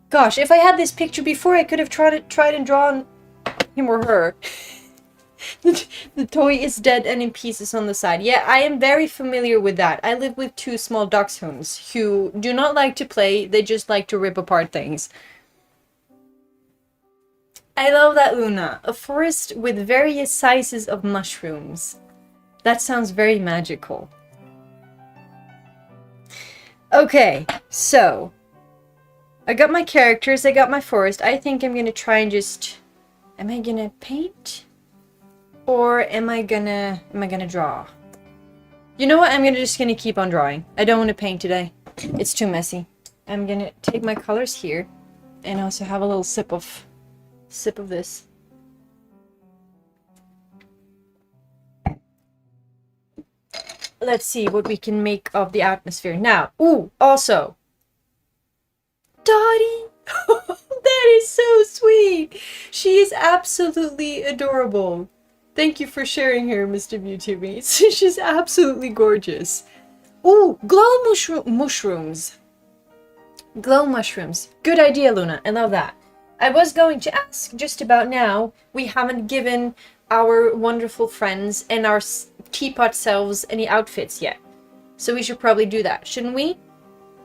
Gosh, if I had this picture before, I could have tried and drawn him or her. The toy is dead and in pieces on the side. Yeah, I am very familiar with that. I live with two small dachshunds who do not like to play, they just like to rip apart things. I love that, Luna. A forest with various sizes of mushrooms. That sounds very magical. Okay, so I got my characters, I got my forest. I think I'm gonna try and just... Am I gonna paint? Or am I gonna draw? You know what? I'm just gonna keep on drawing. I don't want to paint today. It's too messy. I'm gonna take my colors here and also have a little sip of this. Let's see what we can make of the atmosphere. Now, ooh, also, Dottie! That is so sweet! She is absolutely adorable. Thank you for sharing her, Mr. ViewTubing. She's absolutely gorgeous. Ooh, glow mushrooms. Glow mushrooms. Good idea, Luna. I love that. I was going to ask just about now. We haven't given our wonderful friends and our teapot selves any outfits yet. So we should probably do that, shouldn't we?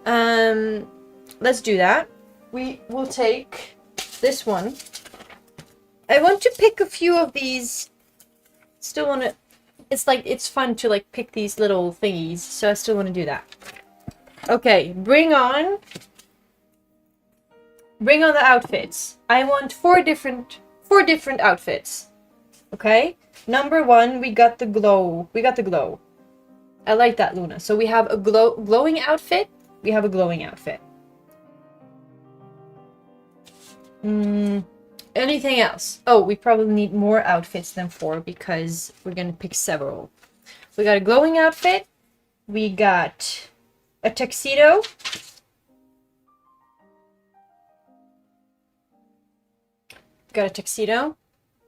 Let's do that. We will take this one. I want to pick a few of these. Still want to... It's fun to like pick these little thingies, so I still want to do that. Okay, bring on the outfits. I want four different outfits. Okay? Number one, we got the glow. I like that, Luna. So we have a glowing outfit. We have a glowing outfit. Anything else? Oh, we probably need more outfits than 4 because we're gonna pick several. We got a glowing outfit. We got a tuxedo. Got a tuxedo.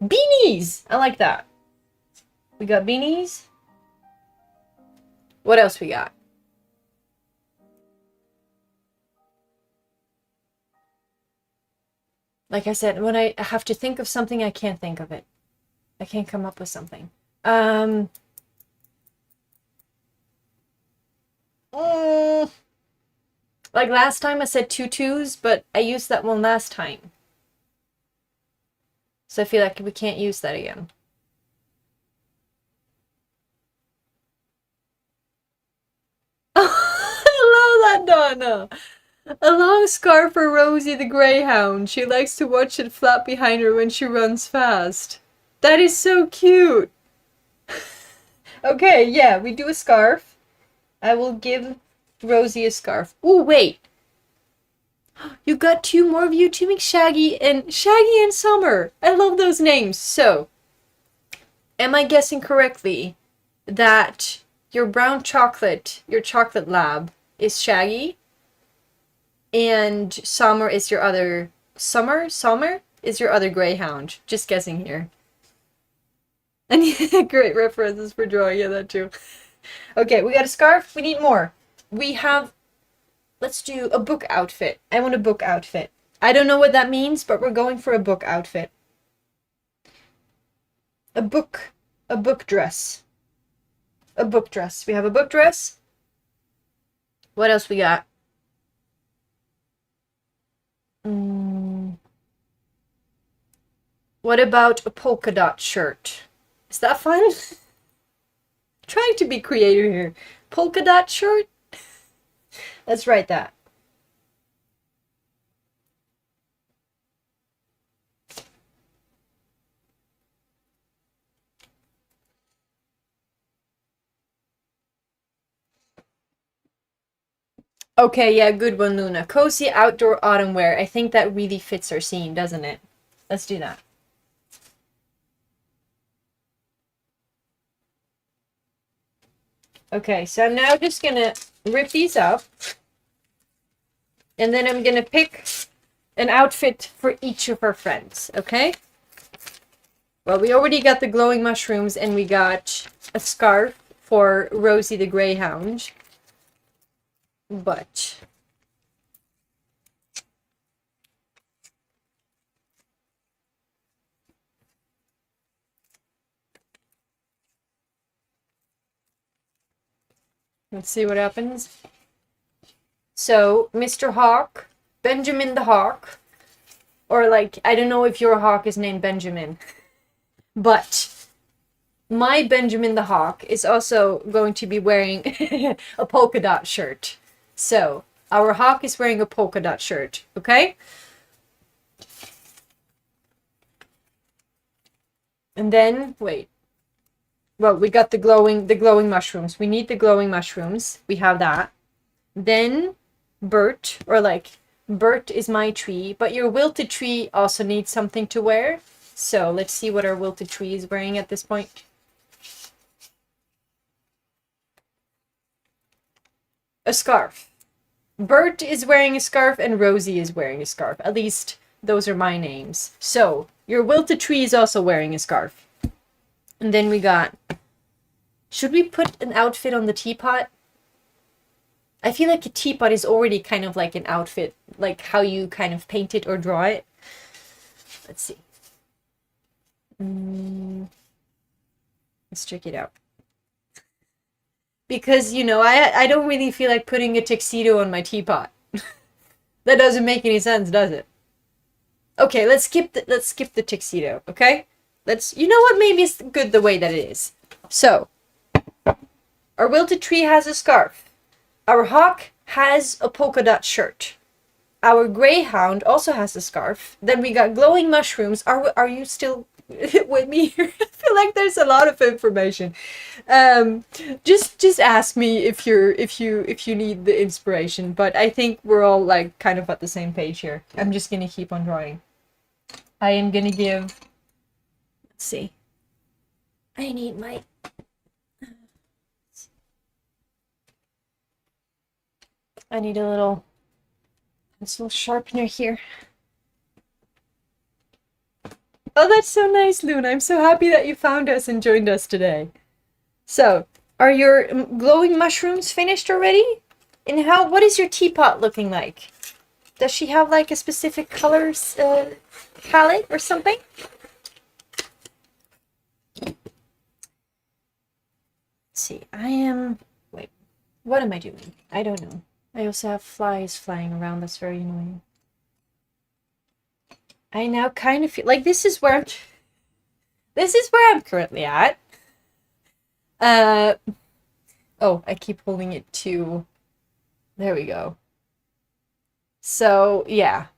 Beanies! I like that. We got beanies. What else we got? Like I said, when I have to think of something, I can't think of it. I can't come up with something. Like last time I said tutus, but I used that one last time. So I feel like we can't use that again. I love that, Donna! A long scarf for Rosie the greyhound. She likes to watch it flap behind her when she runs fast. That is so cute! Okay, yeah, we do a scarf. I will give Rosie a scarf. Ooh, wait! You got 2 more of YouTubing, Shaggy and Summer. I love those names. So, am I guessing correctly that your brown chocolate, your chocolate lab, is Shaggy, and Summer is your other Summer is your other greyhound. Just guessing here. And yeah, great references for drawing. Yeah, that too. Okay, we got a scarf. We need more. We have. Let's do a book outfit. I want a book outfit. I don't know what that means, but we're going for a book outfit. A book dress. A book dress. We have a book dress. What else we got? What about a polka dot shirt? Is that fun? Trying to be creative here. Polka dot shirt? Let's write that. Okay, yeah, good one, Luna. Cozy outdoor autumn wear. I think that really fits our scene, doesn't it? Let's do that. Okay, so I'm now just gonna rip these up. And then I'm gonna pick an outfit for each of our friends, okay? Well, we already got the glowing mushrooms and we got a scarf for Rosie the Greyhound. But let's see what happens. So, Mr. Hawk, Benjamin the Hawk, or like, I don't know if your hawk is named Benjamin, but my Benjamin the Hawk is also going to be wearing a polka dot shirt. So, our hawk is wearing a polka dot shirt, okay? And then, wait. Well, we got the glowing mushrooms. We need the glowing mushrooms. We have that. Then Bert, or like, Bert is my tree, but your wilted tree also needs something to wear. So let's see what our wilted tree is wearing at this point. A scarf. Bert is wearing a scarf and Rosie is wearing a scarf. At least those are my names. So your wilted tree is also wearing a scarf. And then we got... Should we put an outfit on the teapot? I feel like a teapot is already kind of like an outfit, like how you kind of paint it or draw it. Let's see. Let's check it out. Because, you know, I don't really feel like putting a tuxedo on my teapot. That doesn't make any sense, does it? Okay, let's skip the tuxedo, okay? You know what, maybe it's good the way that it is. So, our wilted tree has a scarf. Our hawk has a polka dot shirt. Our greyhound also has a scarf. Then we got glowing mushrooms. Are you still with me here? I feel like there's a lot of information. Just ask me if you need the inspiration. But I think we're all like kind of at the same page here. I'm just gonna keep on drawing. I am gonna give. Let's see. I need my. I need a little pencil sharpener here. Oh, that's so nice, Luna. I'm so happy that you found us and joined us today. So, are your glowing mushrooms finished already? And what is your teapot looking like? Does she have like a specific colors palette or something? Let's see, wait, what am I doing? I don't know. I also have flies flying around. That's very annoying. I now kind of feel like this is where I'm currently at. Oh, I keep holding it to. There we go. So, yeah.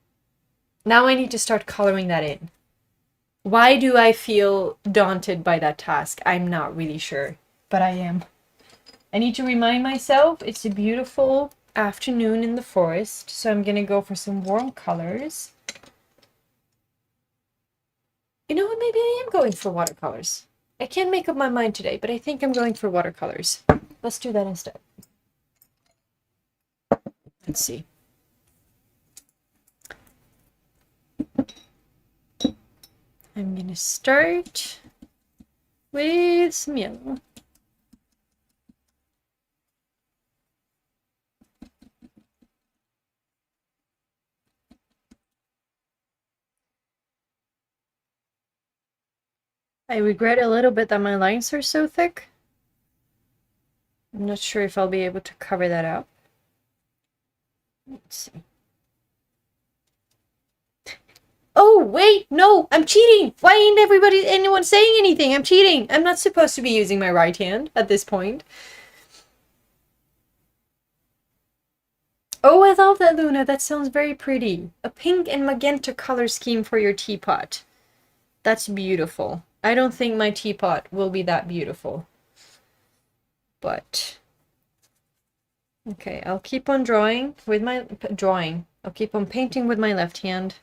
Now I need to start coloring that in. Why do I feel daunted by that task? I'm not really sure, but I am. I need to remind myself it's a beautiful afternoon in the forest, so I'm gonna go for some warm colors. You know what, maybe I am going for watercolors. I can't make up my mind today, but I think I'm going for watercolors. Let's do that instead. Let's see. I'm gonna start with some yellow. I regret a little bit that my lines are so thick. I'm not sure if I'll be able to cover that up. Let's see. Oh, wait, no, I'm cheating. Why ain't anyone saying anything? I'm cheating. I'm not supposed to be using my right hand at this point. Oh, I love that, Luna. That sounds very pretty. A pink and magenta color scheme for your teapot. That's beautiful. I don't think my teapot will be that beautiful. But okay, I'll keep on drawing with my I'll keep on painting with my left hand.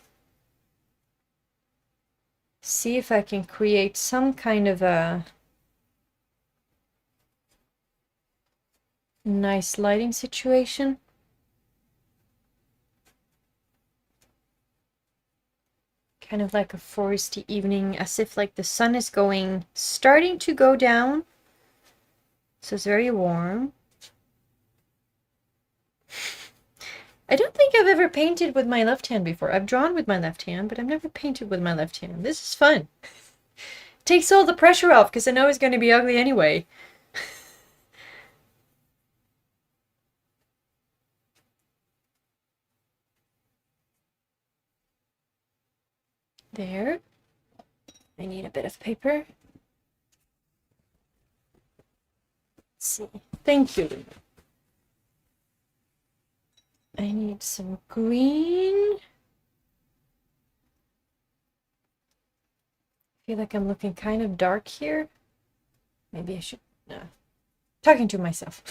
See if I can create some kind of a nice lighting situation. Kind of like a foresty evening, as if like the sun is starting to go down. So it's very warm. I don't think I've ever painted with my left hand before. I've drawn with my left hand, but I've never painted with my left hand. This is fun. Takes all the pressure off, because I know it's going to be ugly anyway. There. I need a bit of paper. Let's see. Thank you. I need some green. I feel like I'm looking kind of dark here. Maybe I should... No. Talking to myself.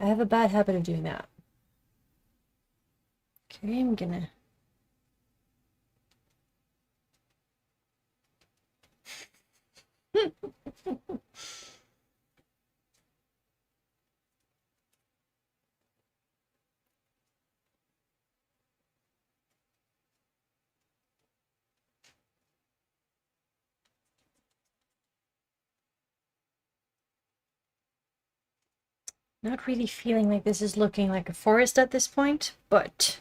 I have a bad habit of doing that. Okay, I'm gonna... Not really feeling like this is looking like a forest at this point, but...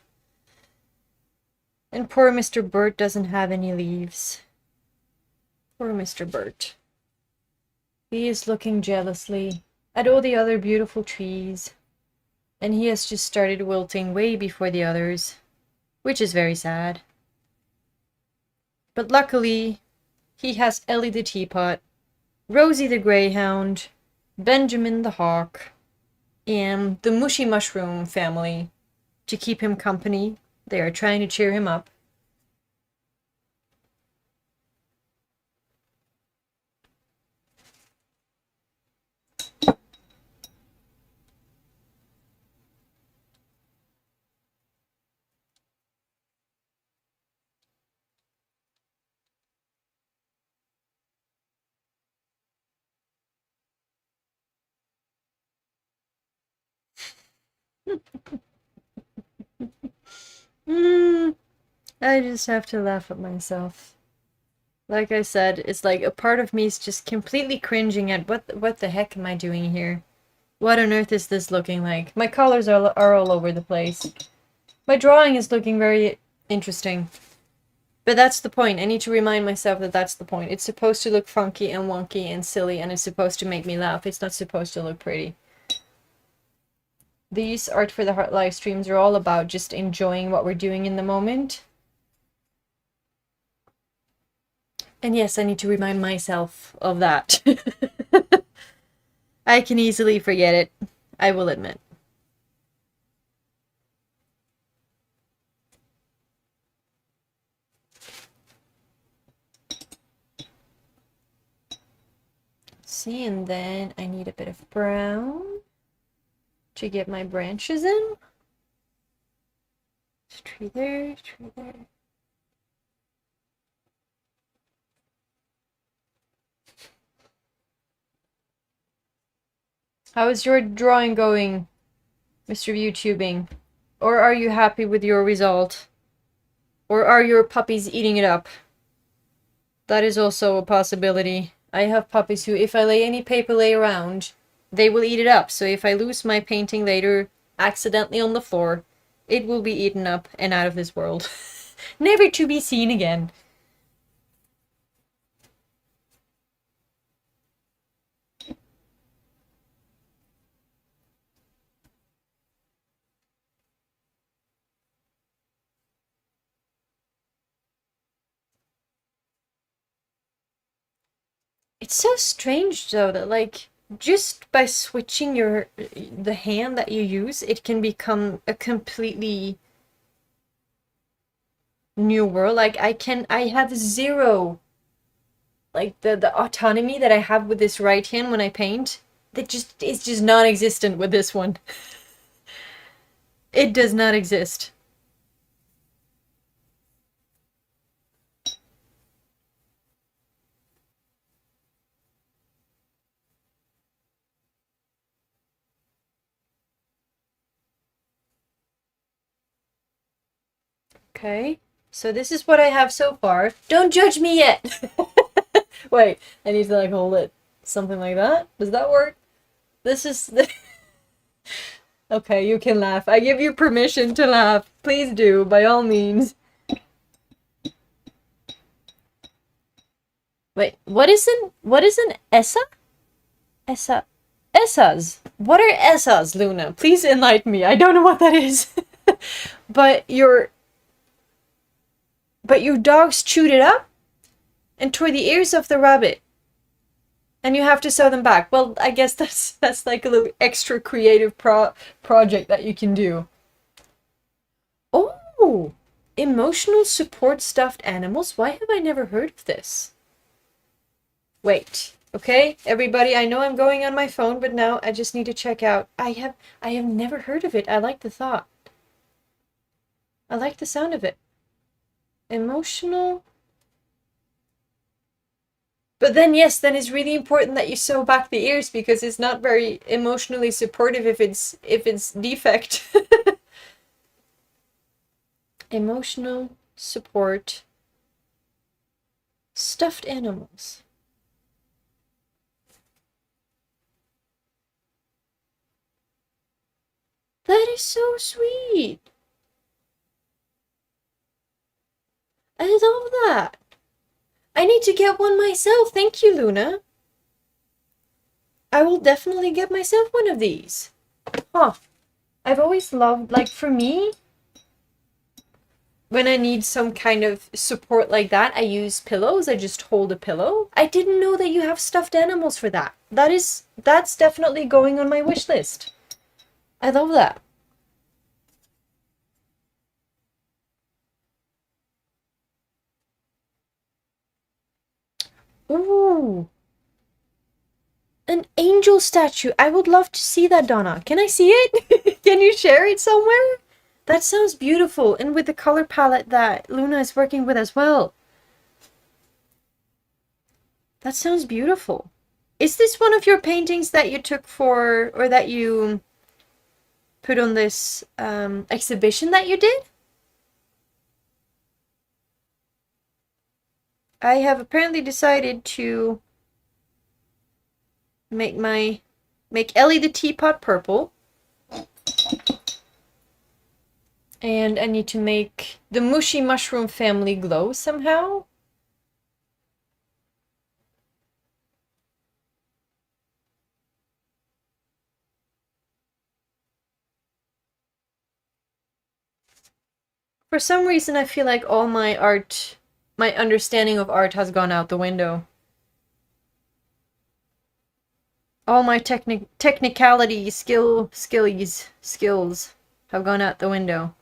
And poor Mr. Burt doesn't have any leaves. Poor Mr. Burt. He is looking jealously at all the other beautiful trees, and he has just started wilting way before the others, which is very sad. But luckily, he has Ellie the teapot, Rosie the greyhound, Benjamin the hawk, and the mushy mushroom family to keep him company. They are trying to cheer him up. I just have to laugh at myself. Like I said, it's like a part of me is just completely cringing at what the heck am I doing here? What on earth is this looking like? My colors are all over the place. My drawing is looking very interesting. But that's the point. I need to remind myself that that's the point. It's supposed to look funky and wonky and silly, and it's supposed to make me laugh. It's not supposed to look pretty. These Art for the Heart live streams are all about just enjoying what we're doing in the moment. And yes, I need to remind myself of that. I can easily forget it, I will admit. See, and then I need a bit of brown to get my branches in. Tree there, tree there. How is your drawing going, Mr. YouTubing? Or are you happy with your result? Or are your puppies eating it up? That is also a possibility. I have puppies who, if I lay any paper lay around, they will eat it up. So if I lose my painting later accidentally on the floor, it will be eaten up and out of this world. Never to be seen again. It's so strange though that like just by switching the hand that you use, it can become a completely new world. Like I have zero like the autonomy that I have with this right hand when I paint. That just is just non-existent with this one. It does not exist. Okay. So this is what I have so far. Don't judge me yet. Wait, I need to like hold it something like that. Does that work? This is the Okay, you can laugh. I give you permission to laugh. Please do, by all means. Wait, what is an essa? Essa Essas. What are essas, Luna? Please enlighten me. I don't know what that is. But your dogs chewed it up and tore the ears off the rabbit. And you have to sew them back. Well, I guess that's like a little extra creative project that you can do. Oh, emotional support stuffed animals. Why have I never heard of this? Wait. Okay, everybody, I know I'm going on my phone, but now I just need to check out. I have never heard of it. I like the thought. I like the sound of it. Emotional. But then yes, then it's really important that you sew back the ears because it's not very emotionally supportive if it's defect. Emotional support stuffed animals. That is so sweet. I love that. I need to get one myself. Thank you, Luna. I will definitely get myself one of these. Huh. I've always loved, like, for me, when I need some kind of support like that, I use pillows. I just hold a pillow. I didn't know that you have stuffed animals for that. That's definitely going on my wish list. I love that. Ooh. An angel statue. I would love to see that, Donna. Can I see it? Can you share it somewhere? That sounds beautiful, and with the color palette that Luna is working with as well. That sounds beautiful. Is this one of your paintings that you took for, or that you put on this exhibition that you did? I have apparently decided to make Ellie the teapot purple. And I need to make the mushy mushroom family glow somehow. For some reason, I feel like all my art, my understanding of art has gone out the window. All my technicality skills have gone out the window.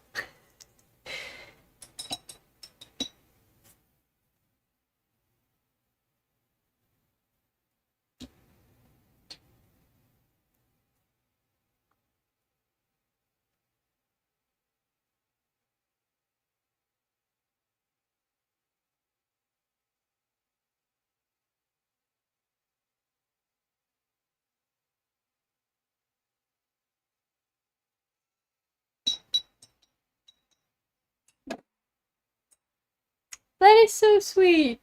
is so sweet.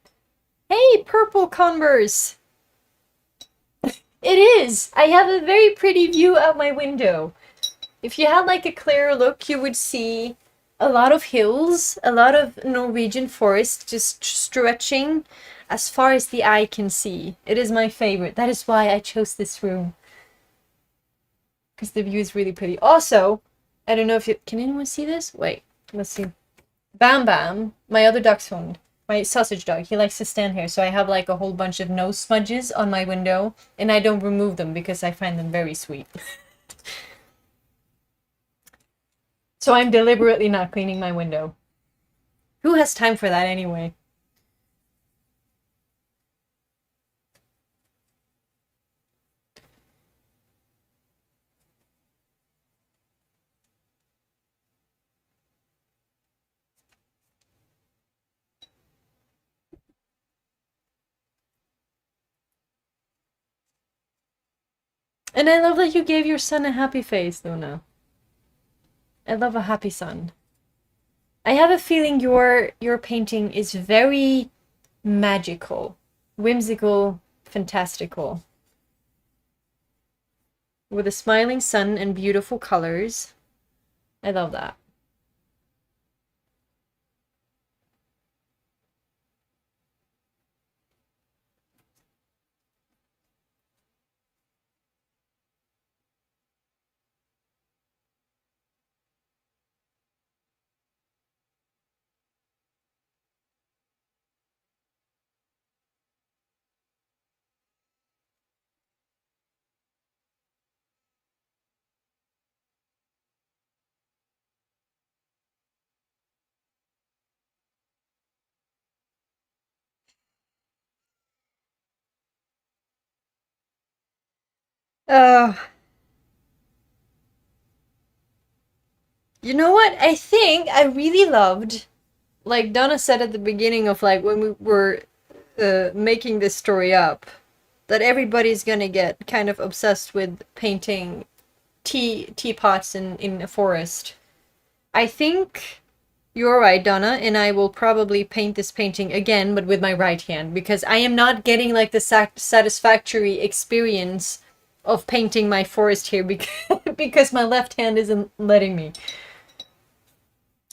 Hey, purple Converse. It is. I have a very pretty view out my window. If you had like a clearer look, you would see a lot of hills, a lot of Norwegian forest just stretching as far as the eye can see. It is my favorite. That is why I chose this room. Because the view is really pretty. Also, I don't know if you... Can anyone see this? Wait, let's see. Bam Bam, my other dachshund, my sausage dog, he likes to stand here. So I have like a whole bunch of nose smudges on my window. And I don't remove them because I find them very sweet. So I'm deliberately not cleaning my window. Who has time for that anyway? And I love that you gave your son a happy face, Luna. I love a happy son. I have a feeling your painting is very magical, whimsical, fantastical. With a smiling sun and beautiful colors. I love that. Uh, you know what? I think I really loved, like Donna said at the beginning of like when we were making this story up, that everybody's gonna get kind of obsessed with painting teapots in a forest. I think you're right, Donna, and I will probably paint this painting again, but with my right hand, because I am not getting like the satisfactory experience of painting my forest here because my left hand isn't letting me.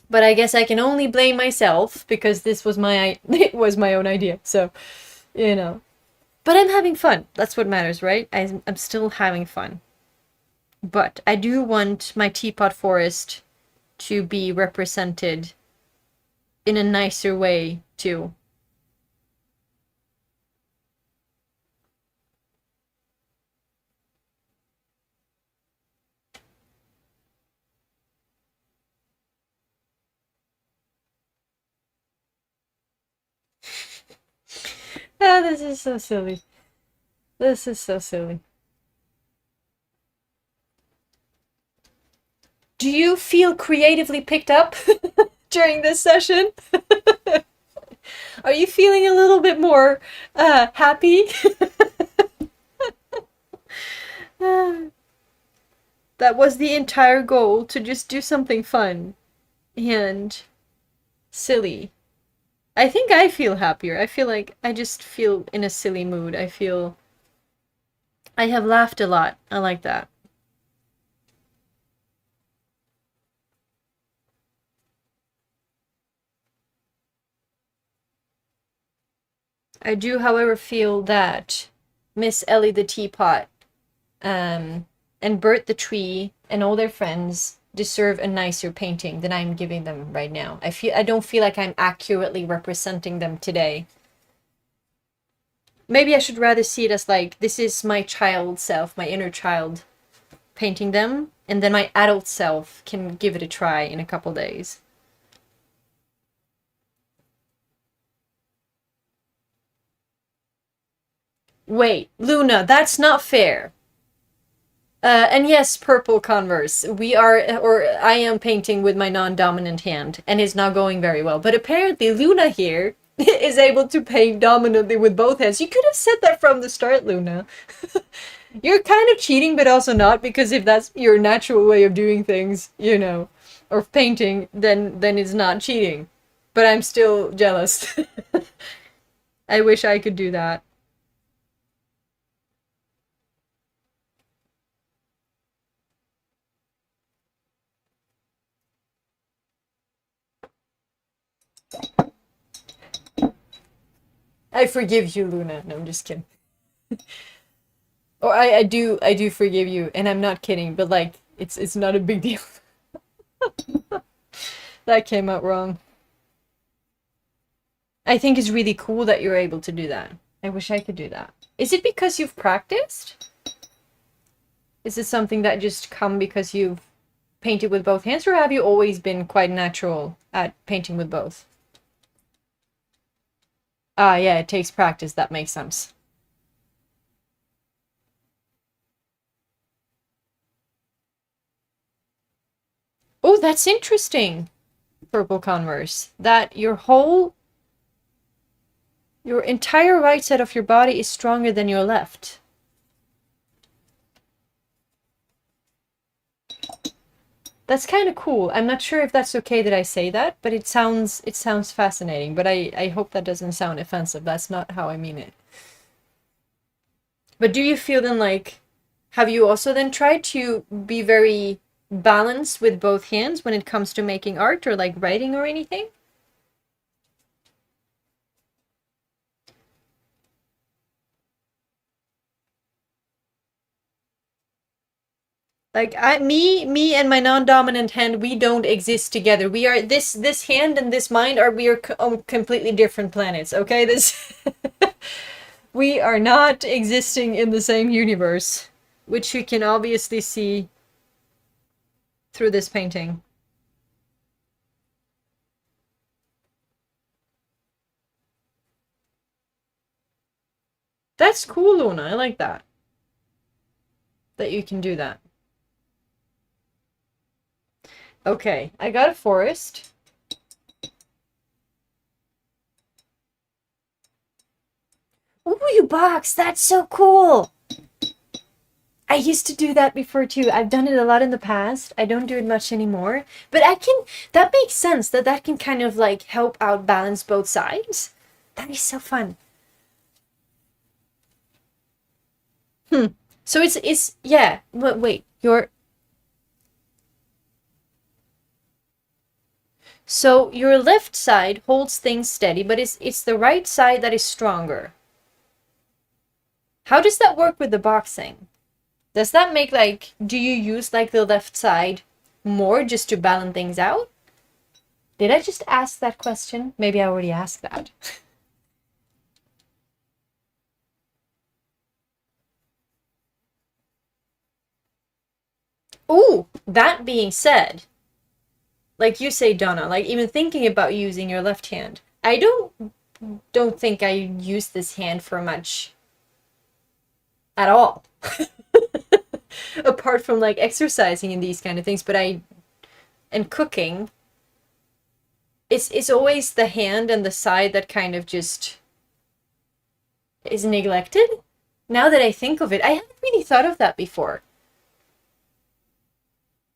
But I guess I can only blame myself because this was it was my own idea. So, you know. But I'm having fun. That's what matters, right? I'm still having fun. But I do want my teapot forest to be represented in a nicer way, too. Ah, this is so silly. This is so silly. Do you feel creatively picked up during this session? Are you feeling a little bit more happy? That was the entire goal, to just do something fun and silly. I think I feel happier. I feel like I just feel in a silly mood. I feel I have laughed a lot. I like that. I do, however, feel that Miss Ellie the Teapot and Bert the Tree and all their friends deserve a nicer painting than I'm giving them right now. I don't feel like I'm accurately representing them today. Maybe I should rather see it as like, this is my child self, my inner child painting them, and then my adult self can give it a try in a couple days. Wait, Luna, that's not fair. And yes, purple Converse. I am painting with my non-dominant hand, and it's not going very well. But apparently Luna here is able to paint dominantly with both hands. You could have said that from the start, Luna. You're kind of cheating, but also not, because if that's your natural way of doing things, or painting, then it's not cheating. But I'm still jealous. I wish I could do that. I forgive you, Luna. No, I'm just kidding. Or I do forgive you, and I'm not kidding, but like it's not a big deal. That came out wrong. I think it's really cool that you're able to do that. I wish I could do that. Is it because you've practiced? Is it something that just come because you've painted with both hands, or have you always been quite natural at painting with both? Ah, yeah, it takes practice. That makes sense. Oh, that's interesting. Purple Converse. That your entire right side of your body is stronger than your left. That's kind of cool. I'm not sure if that's okay that I say that, but it sounds fascinating. But I hope that doesn't sound offensive. That's not how I mean it. But do you feel then like, have you also then tried to be very balanced with both hands when it comes to making art or like writing or anything? Like me and my non-dominant hand, we don't exist together. We are this hand and this mind are we are on completely different planets. Okay, this we are not existing in the same universe, which you can obviously see through this painting. That's cool, Luna. I like that. That you can do that. Okay, I got a forest. Ooh, you box! That's so cool! I used to do that before too. I've done it a lot in the past. I don't do it much anymore. But that makes sense that that can kind of like help out balance both sides. That is so fun. Hmm. So yeah, wait, so your left side holds things steady, but it's the right side that is stronger. How does that work with the boxing? Does that make like, do you use like the left side more just to balance things out? Did I just ask that question? Maybe I already asked that. Ooh, that being said, like you say, Donna, like even thinking about using your left hand, I don't think I use this hand for much at all. Apart from like exercising and these kind of things, but I and cooking, it's always the hand and the side that kind of just is neglected. Now that I think of it, I haven't really thought of that before.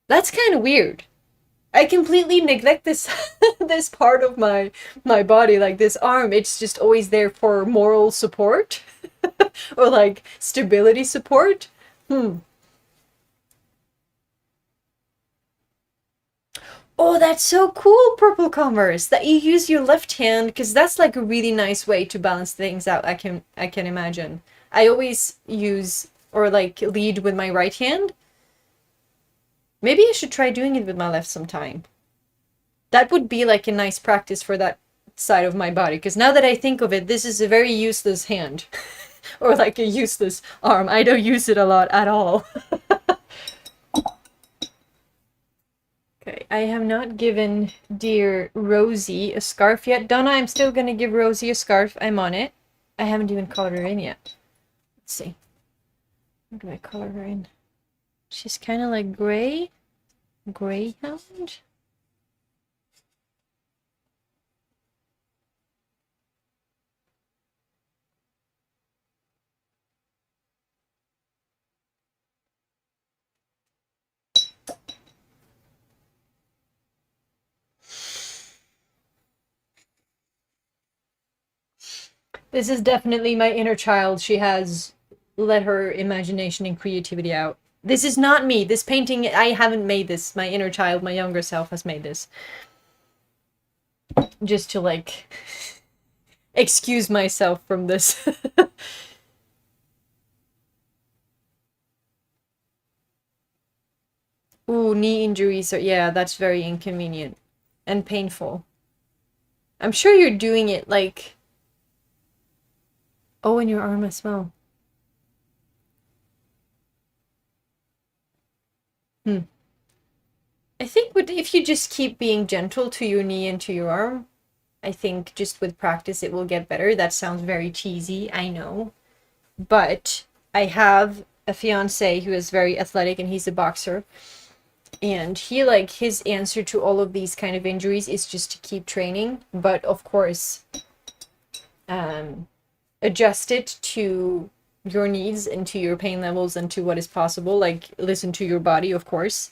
That's kind of weird. I completely neglect this this part of my body, like this arm. It's just always there for moral support or like stability support. Hmm. Oh, that's so cool, Purple Commerce, that you use your left hand because that's like a really nice way to balance things out. I can imagine. I always use or like lead with my right hand. Maybe I should try doing it with my left sometime. That would be like a nice practice for that side of my body because now that I think of it, this is a very useless hand or like a useless arm. I don't use it a lot at all. Okay, I have not given dear Rosie a scarf yet. Donna, I'm still gonna give Rosie a scarf. I'm on it. I haven't even colored her in yet. Let's see. What do I color her in? She's kind of like gray. Greyhound? This is definitely my inner child. She has let her imagination and creativity out. This is not me. This painting, I haven't made this. My inner child, my younger self has made this. Just to, like, excuse myself from this. Ooh, knee injuries are, yeah, that's very inconvenient and painful. I'm sure you're doing it, like, oh, in your arm as well. Hmm. I think if you just keep being gentle to your knee and to your arm, I think just with practice it will get better. That sounds very cheesy, I know. But I have a fiance who is very athletic and he's a boxer. And he, like, his answer to all of these kind of injuries is just to keep training. But of course, um, adjust it to your needs and to your pain levels and to what is possible. Like, listen to your body, of course.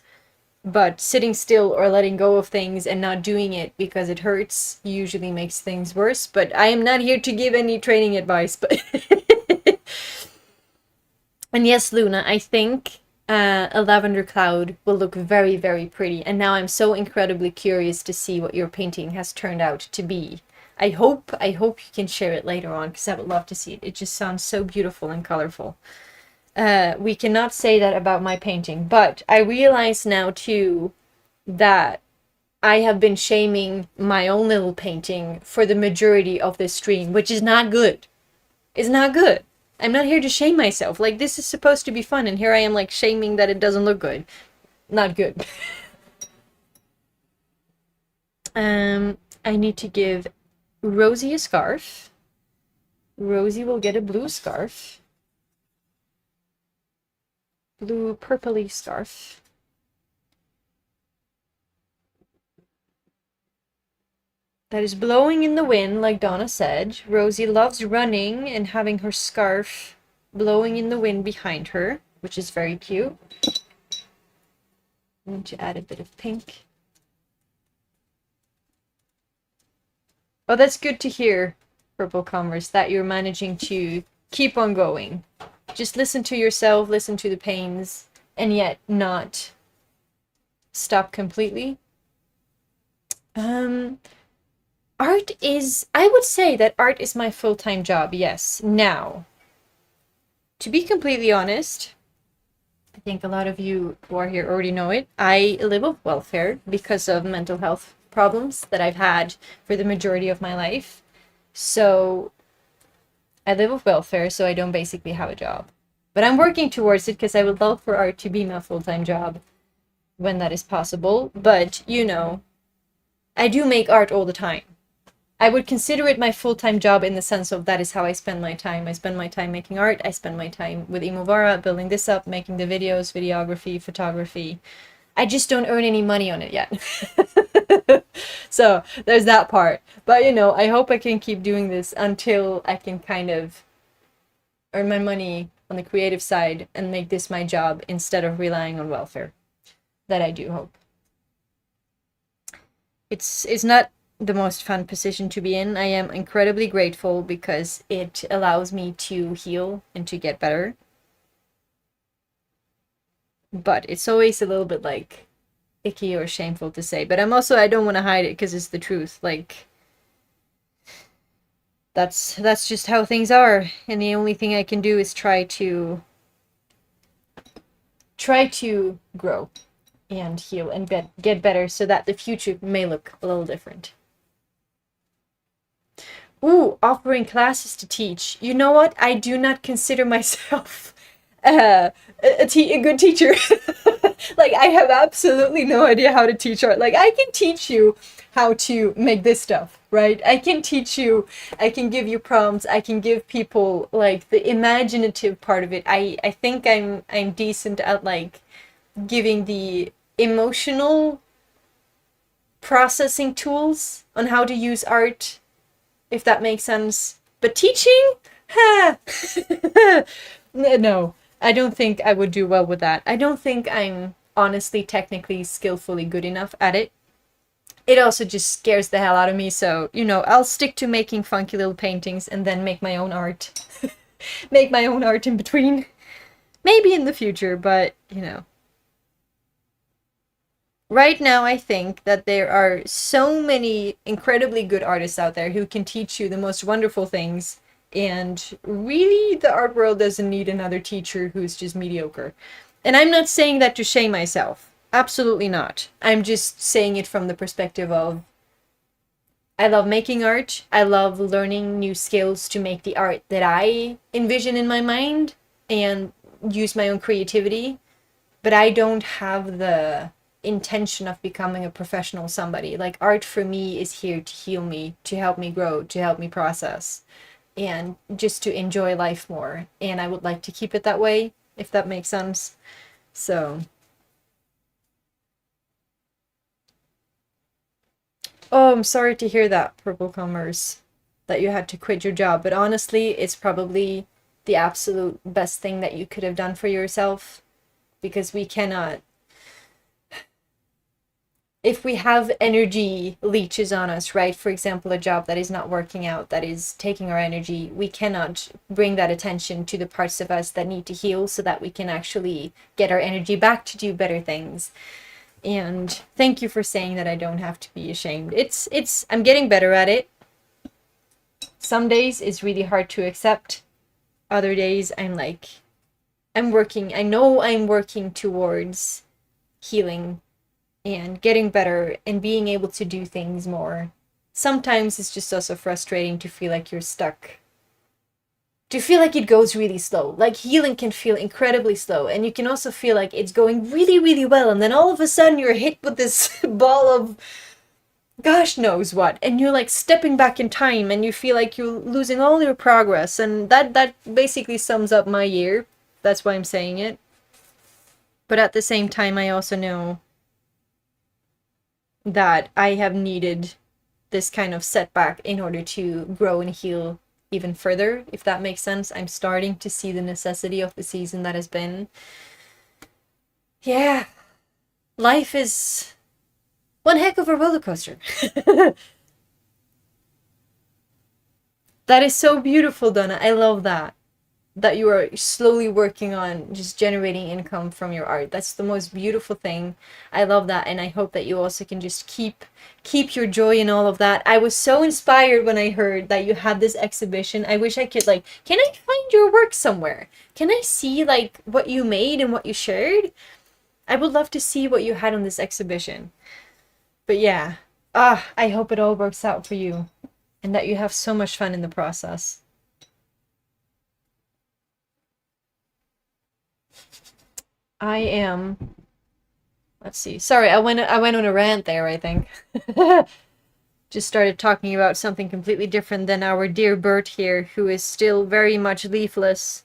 But sitting still or letting go of things and not doing it because it hurts usually makes things worse. But I am not here to give any training advice. But and yes, Luna, I think a lavender cloud will look very, very pretty. And now I'm so incredibly curious to see what your painting has turned out to be. I hope you can share it later on because I would love to see it. It just sounds so beautiful and colorful. We cannot say that about my painting, but I realize now too that I have been shaming my own little painting for the majority of this stream, which is not good. It's not good. I'm not here to shame myself. Like, this is supposed to be fun, and here I am, like, shaming that it doesn't look good. Not good. I need to give Rosie a scarf. Rosie will get a blue scarf. Blue purpley scarf. That is blowing in the wind, like Donna said. Rosie loves running and having her scarf blowing in the wind behind her, which is very cute. I need to add a bit of pink. Oh, that's good to hear, Purple Converse, that you're managing to keep on going. Just listen to yourself, listen to the pains, and yet not stop completely. Art is, I would say that art is my full-time job, yes. Now, to be completely honest, I think a lot of you who are here already know it, I live off welfare because of mental health problems that I've had for the majority of my life. So, I live off welfare, so I don't basically have a job. But I'm working towards it because I would love for art to be my full-time job when that is possible. But, you know, I do make art all the time. I would consider it my full-time job in the sense of that is how I spend my time. I spend my time making art. I spend my time with IMOVARA, building this up, making the videos, videography, photography. I just don't earn any money on it yet. So there's that part. But, you know, I hope I can keep doing this until I can kind of earn my money on the creative side and make this my job instead of relying on welfare. That I do hope. It's not the most fun position to be in. I am incredibly grateful because it allows me to heal and to get better. But it's always a little bit like icky or shameful to say. But I don't want to hide it because it's the truth. Like, that's just how things are. And the only thing I can do is try to grow and heal and get better so that the future may look a little different. Ooh, offering classes to teach. You know what? I do not consider myself a good teacher. Like, I have absolutely no idea how to teach art. Like, I can teach you how to make this stuff, right? I can teach you, I can give you prompts, I can give people, like, the imaginative part of it. I think I'm decent at, like, giving the emotional processing tools on how to use art, if that makes sense. But teaching? No, I don't think I would do well with that. I don't think I'm honestly technically skillfully good enough at it it also just scares the hell out of me. So, you know, I'll stick to making funky little paintings and then make my own art. Make my own art in between. Maybe in the future, but, you know. Right now, I think that there are so many incredibly good artists out there who can teach you the most wonderful things. And really, the art world doesn't need another teacher who's just mediocre. And I'm not saying that to shame myself. Absolutely not. I'm just saying it from the perspective of I love making art. I love learning new skills to make the art that I envision in my mind and use my own creativity. But I don't have the intention of becoming a professional somebody. Like, art for me is here to heal me, to help me grow, to help me process, and just to enjoy life more. And I would like to keep it that way, if that makes sense. So, oh, I'm sorry to hear that, Purple Commerce, that you had to quit your job. But honestly, it's probably the absolute best thing that you could have done for yourself, because we cannot, if we have energy leeches on us, right? For example, a job that is not working out, that is taking our energy, we cannot bring that attention to the parts of us that need to heal so that we can actually get our energy back to do better things. And thank you for saying that I don't have to be ashamed. I'm getting better at it. Some days it's really hard to accept. Other days I'm working, I know I'm working towards healing and getting better and being able to do things more. Sometimes it's just also frustrating to feel like you're stuck. To feel like it goes really slow. Like, healing can feel incredibly slow, and you can also feel like it's going really, really well, and then all of a sudden you're hit with this ball of gosh knows what, and you're like stepping back in time, and you feel like you're losing all your progress, and that basically sums up my year. That's why I'm saying it. But at the same time, I also know that I have needed this kind of setback in order to grow and heal even further, if that makes sense. I'm starting to see the necessity of the season that has been. Yeah, life is one heck of a roller coaster. That is so beautiful, Donna. I love that. That you are slowly working on just generating income from your art. That's the most beautiful thing. I love that, and I hope that you also can just keep your joy in all of that. I was so inspired when I heard that you had this exhibition. I wish I could, like, can I find your work somewhere? Can I see, like, what you made and what you shared? I would love to see what you had on this exhibition. But yeah, I hope it all works out for you and that you have so much fun in the process. I am. Let's see. Sorry, I went on a rant there, I think. Just started talking about something completely different than our dear Bert here, who is still very much leafless.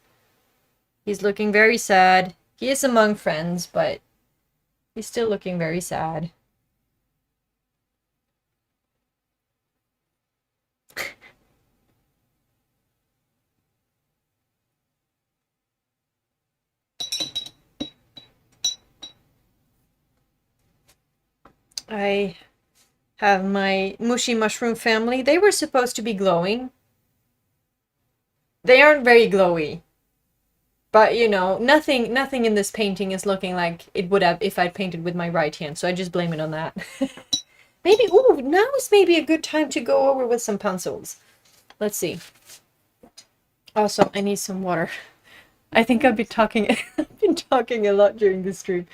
He's looking very sad. He is among friends, but he's still looking very sad. I have my mushy mushroom family. They were supposed to be glowing. They aren't very glowy. But, you know, nothing in this painting is looking like it would have if I'd painted with my right hand, so I just blame it on that. Maybe, ooh, now is maybe a good time to go over with some pencils. Let's see. Also, I need some water. I think I've been talking a lot during this stream.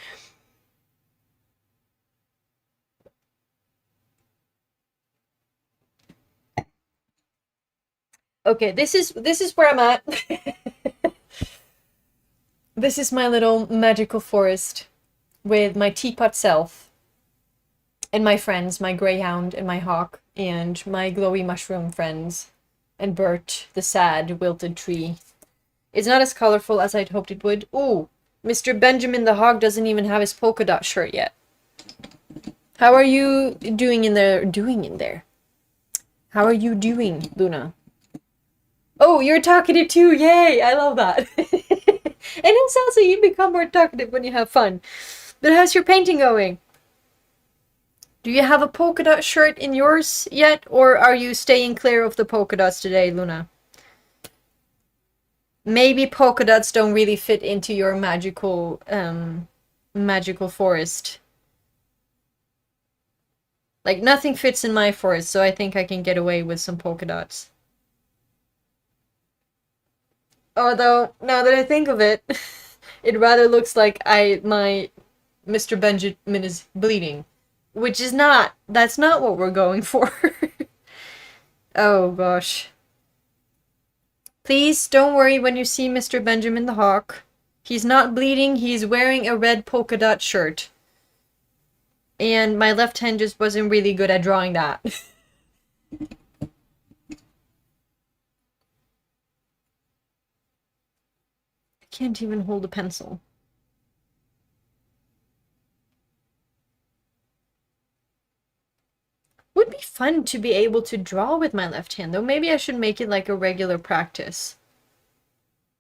Okay, this is where I'm at. This is my little magical forest with my teapot self and my friends, my greyhound and my hawk and my glowy mushroom friends and Bert, the sad wilted tree. It's not as colorful as I'd hoped it would. Ooh, Mr. Benjamin the hog doesn't even have his polka dot shirt yet. How are you doing in there? How are you doing, Luna? Oh, you're talkative too! Yay! I love that. And it sounds like you become more talkative when you have fun. But how's your painting going? Do you have a polka dot shirt in yours yet, or are you staying clear of the polka dots today, Luna? Maybe polka dots don't really fit into your magical forest. Like, nothing fits in my forest, so I think I can get away with some polka dots. Although, now that I think of it, it rather looks like my Mr. Benjamin is bleeding. Which is not. That's not what we're going for. Oh, gosh. Please, don't worry when you see Mr. Benjamin the Hawk. He's not bleeding, he's wearing a red polka dot shirt. And my left hand just wasn't really good at drawing that. I can't even hold a pencil. Would be fun to be able to draw with my left hand, though. Maybe I should make it like a regular practice.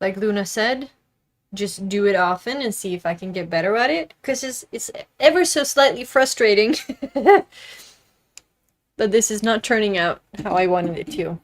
Like Luna said, just do it often and see if I can get better at it. Because it's ever so slightly frustrating that this is not turning out how I wanted it to.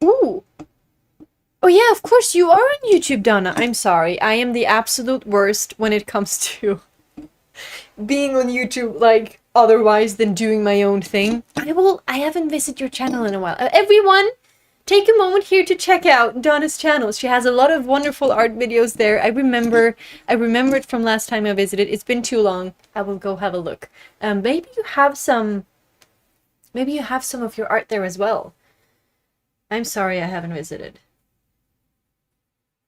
Ooh. Oh yeah, of course you are on YouTube, Donna. I'm sorry. I am the absolute worst when it comes to being on YouTube, like, otherwise than doing my own thing. I haven't visited your channel in a while. Everyone, take a moment here to check out Donna's channel. She has a lot of wonderful art videos there. I remember it from last time I visited. It's been too long. I will go have a look. Maybe you have some of your art there as well. I'm sorry I haven't visited.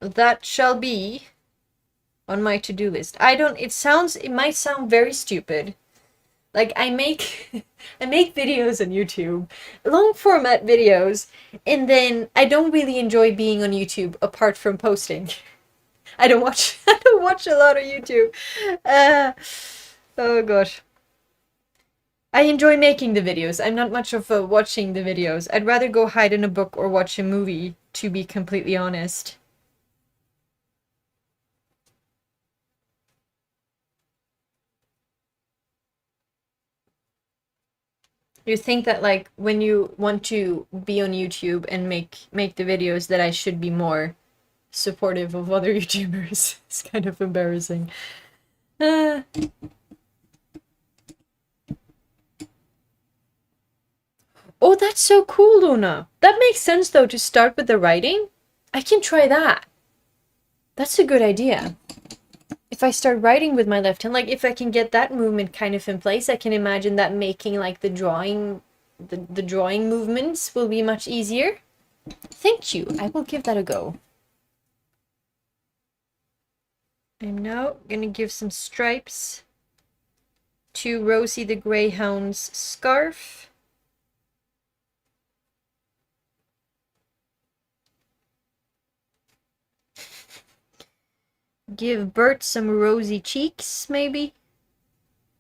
That shall be on my to-do list. It might sound very stupid. Like, I make videos on YouTube, long format videos, and then I don't really enjoy being on YouTube apart from posting. I don't watch a lot of YouTube. Oh gosh. I enjoy making the videos. I'm not much of a watching the videos. I'd rather go hide in a book or watch a movie, to be completely honest. You think that, like, when you want to be on YouTube and make the videos, that I should be more supportive of other YouTubers. It's kind of embarrassing. Oh, that's so cool, Luna. That makes sense, though, to start with the writing. I can try that. That's a good idea. If I start writing with my left hand, like, if I can get that movement kind of in place, I can imagine that making, like, the drawing movements will be much easier. Thank you. I will give that a go. I'm now gonna give some stripes to Rosie the Greyhound's scarf. Give Bert some rosy cheeks, maybe.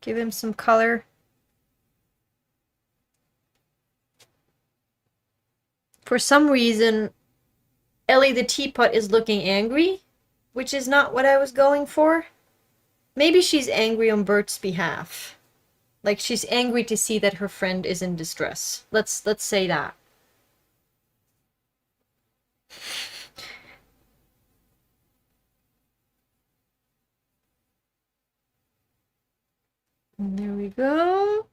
Give him some color. For some reason, Ellie the teapot is looking angry, which is not what I was going for. Maybe she's angry on Bert's behalf. Like, she's angry to see that her friend is in distress. Let's say that. And there we go.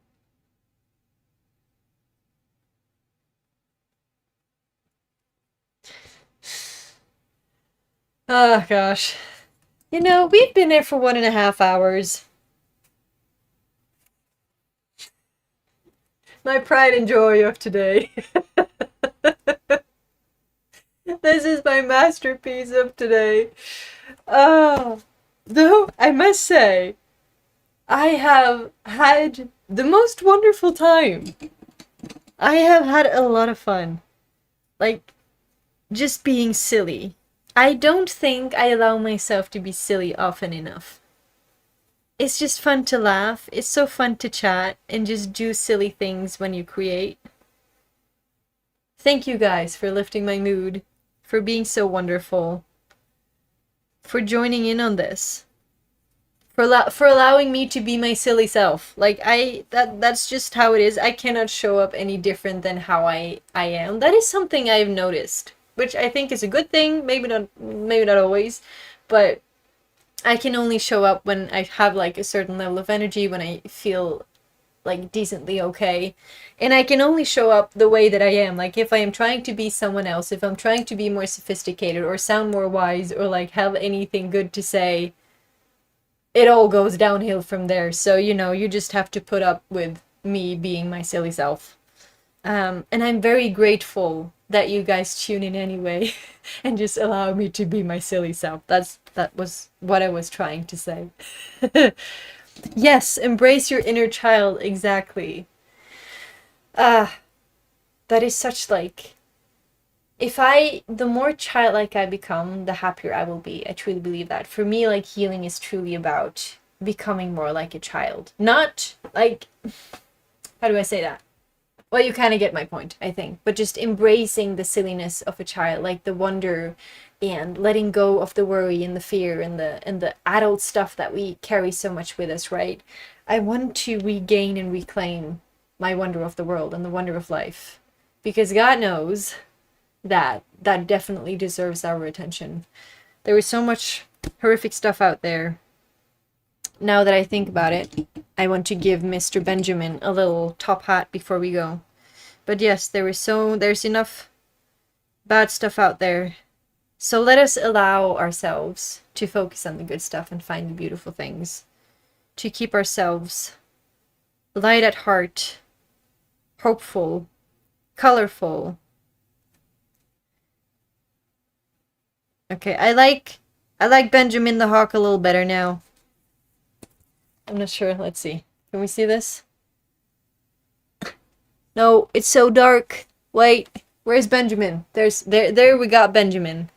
Oh, gosh. You know, we've been there for 1.5 hours. My pride and joy of today. This is my masterpiece of today. Oh, though I must say, I have had the most wonderful time. I have had a lot of fun. Like, just being silly. I don't think I allow myself to be silly often enough. It's just fun to laugh. It's so fun to chat and just do silly things when you create. Thank you guys for lifting my mood, for being so wonderful, for joining in on this, for allowing me to be my silly self. Like, that's just how it is. I cannot show up any different than how I am. That is something I've noticed, which I think is a good thing. Maybe not always, but I can only show up when I have like a certain level of energy, when I feel like decently okay. And I can only show up the way that I am. Like, if I am trying to be someone else, if I'm trying to be more sophisticated or sound more wise or like have anything good to say, it all goes downhill from there. So, you know, you just have to put up with me being my silly self. And I'm very grateful that you guys tune in anyway and just allow me to be my silly self. That was what I was trying to say. Yes, embrace your inner child, exactly. That is such like, the more childlike I become, the happier I will be. I truly believe that. For me, like, healing is truly about becoming more like a child. Not like, how do I say that? Well, you kind of get my point, I think. But just embracing the silliness of a child, like the wonder and letting go of the worry and the fear and the adult stuff that we carry so much with us, right? I want to regain and reclaim my wonder of the world and the wonder of life. Because God knows that definitely deserves our attention. There is so much horrific stuff out there. Now that I think about it, I want to give Mr. Benjamin a little top hat before we go. But yes, there's enough bad stuff out there. So let us allow ourselves to focus on the good stuff and find the beautiful things. To keep ourselves light at heart, hopeful, colorful. Okay, I like Benjamin the Hawk a little better now. I'm not sure. Let's see. Can we see this? No, it's so dark. Wait, where's Benjamin? There we got Benjamin.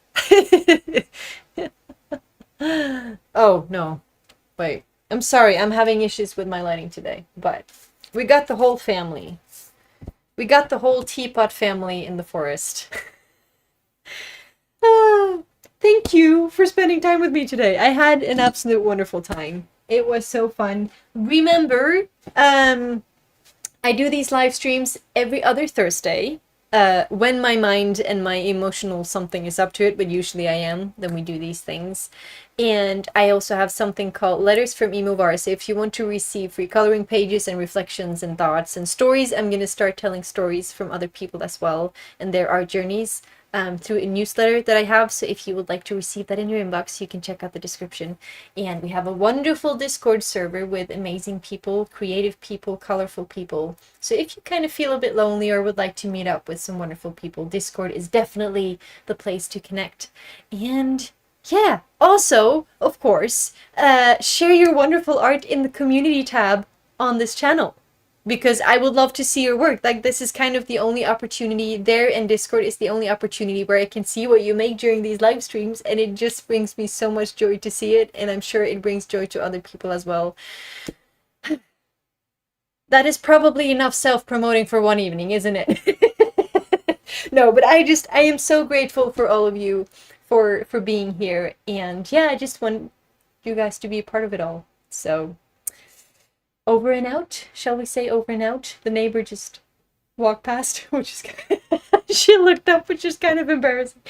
Oh, no. Wait. I'm sorry, I'm having issues with my lighting today, but we got the whole family. We got the whole teapot family in the forest. Thank you for spending time with me today. I had an absolute wonderful time. It was so fun. Remember, I do these live streams every other Thursday. When my mind and my emotional something is up to it, but usually I am, then we do these things. And I also have something called Letters from IMOVARA. So if you want to receive free coloring pages and reflections and thoughts and stories, I'm going to start telling stories from other people as well and their art journeys through a newsletter that I have. So if you would like to receive that in your inbox, you can check out the description. And we have a wonderful Discord server with amazing people, creative people, colorful people. So if you kind of feel a bit lonely or would like to meet up with some wonderful people, Discord is definitely the place to connect. And yeah, also, of course, share your wonderful art in the community tab on this channel, because I would love to see your work. Like, this is kind of the only opportunity there, and Discord is the only opportunity where I can see what you make during these live streams, and it just brings me so much joy to see it, and I'm sure it brings joy to other people as well. That is probably enough self-promoting for one evening, isn't it? No, but I am so grateful for all of you for being here, and yeah, I just want you guys to be a part of it all. So over and out, shall we say over and out? The neighbor just walked past, which is kind of she looked up, which is kind of embarrassing.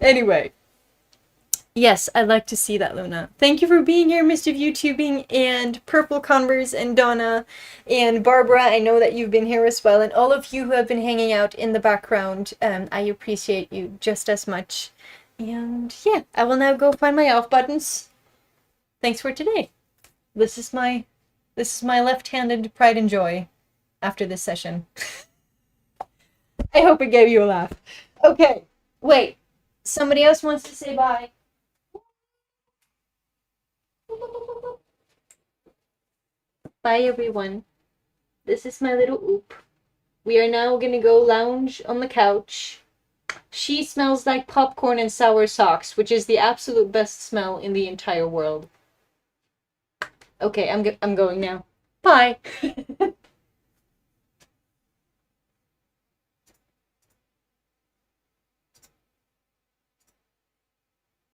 Anyway. Yes, I'd like to see that, Luna. Thank you for being here, Mischief YouTubing, and Purple Converse, and Donna, and Barbara. I know that you've been here as well, and all of you who have been hanging out in the background. I appreciate you just as much. And yeah, I will now go find my off buttons. Thanks for today. This is my left-handed pride and joy after this session. I hope it gave you a laugh. Okay, Wait, somebody else wants to say bye. Bye, everyone. This is my little oop. We are now gonna go lounge on the couch. She smells like popcorn and sour socks, which is the absolute best smell in the entire world. Okay, I'm going now. Bye.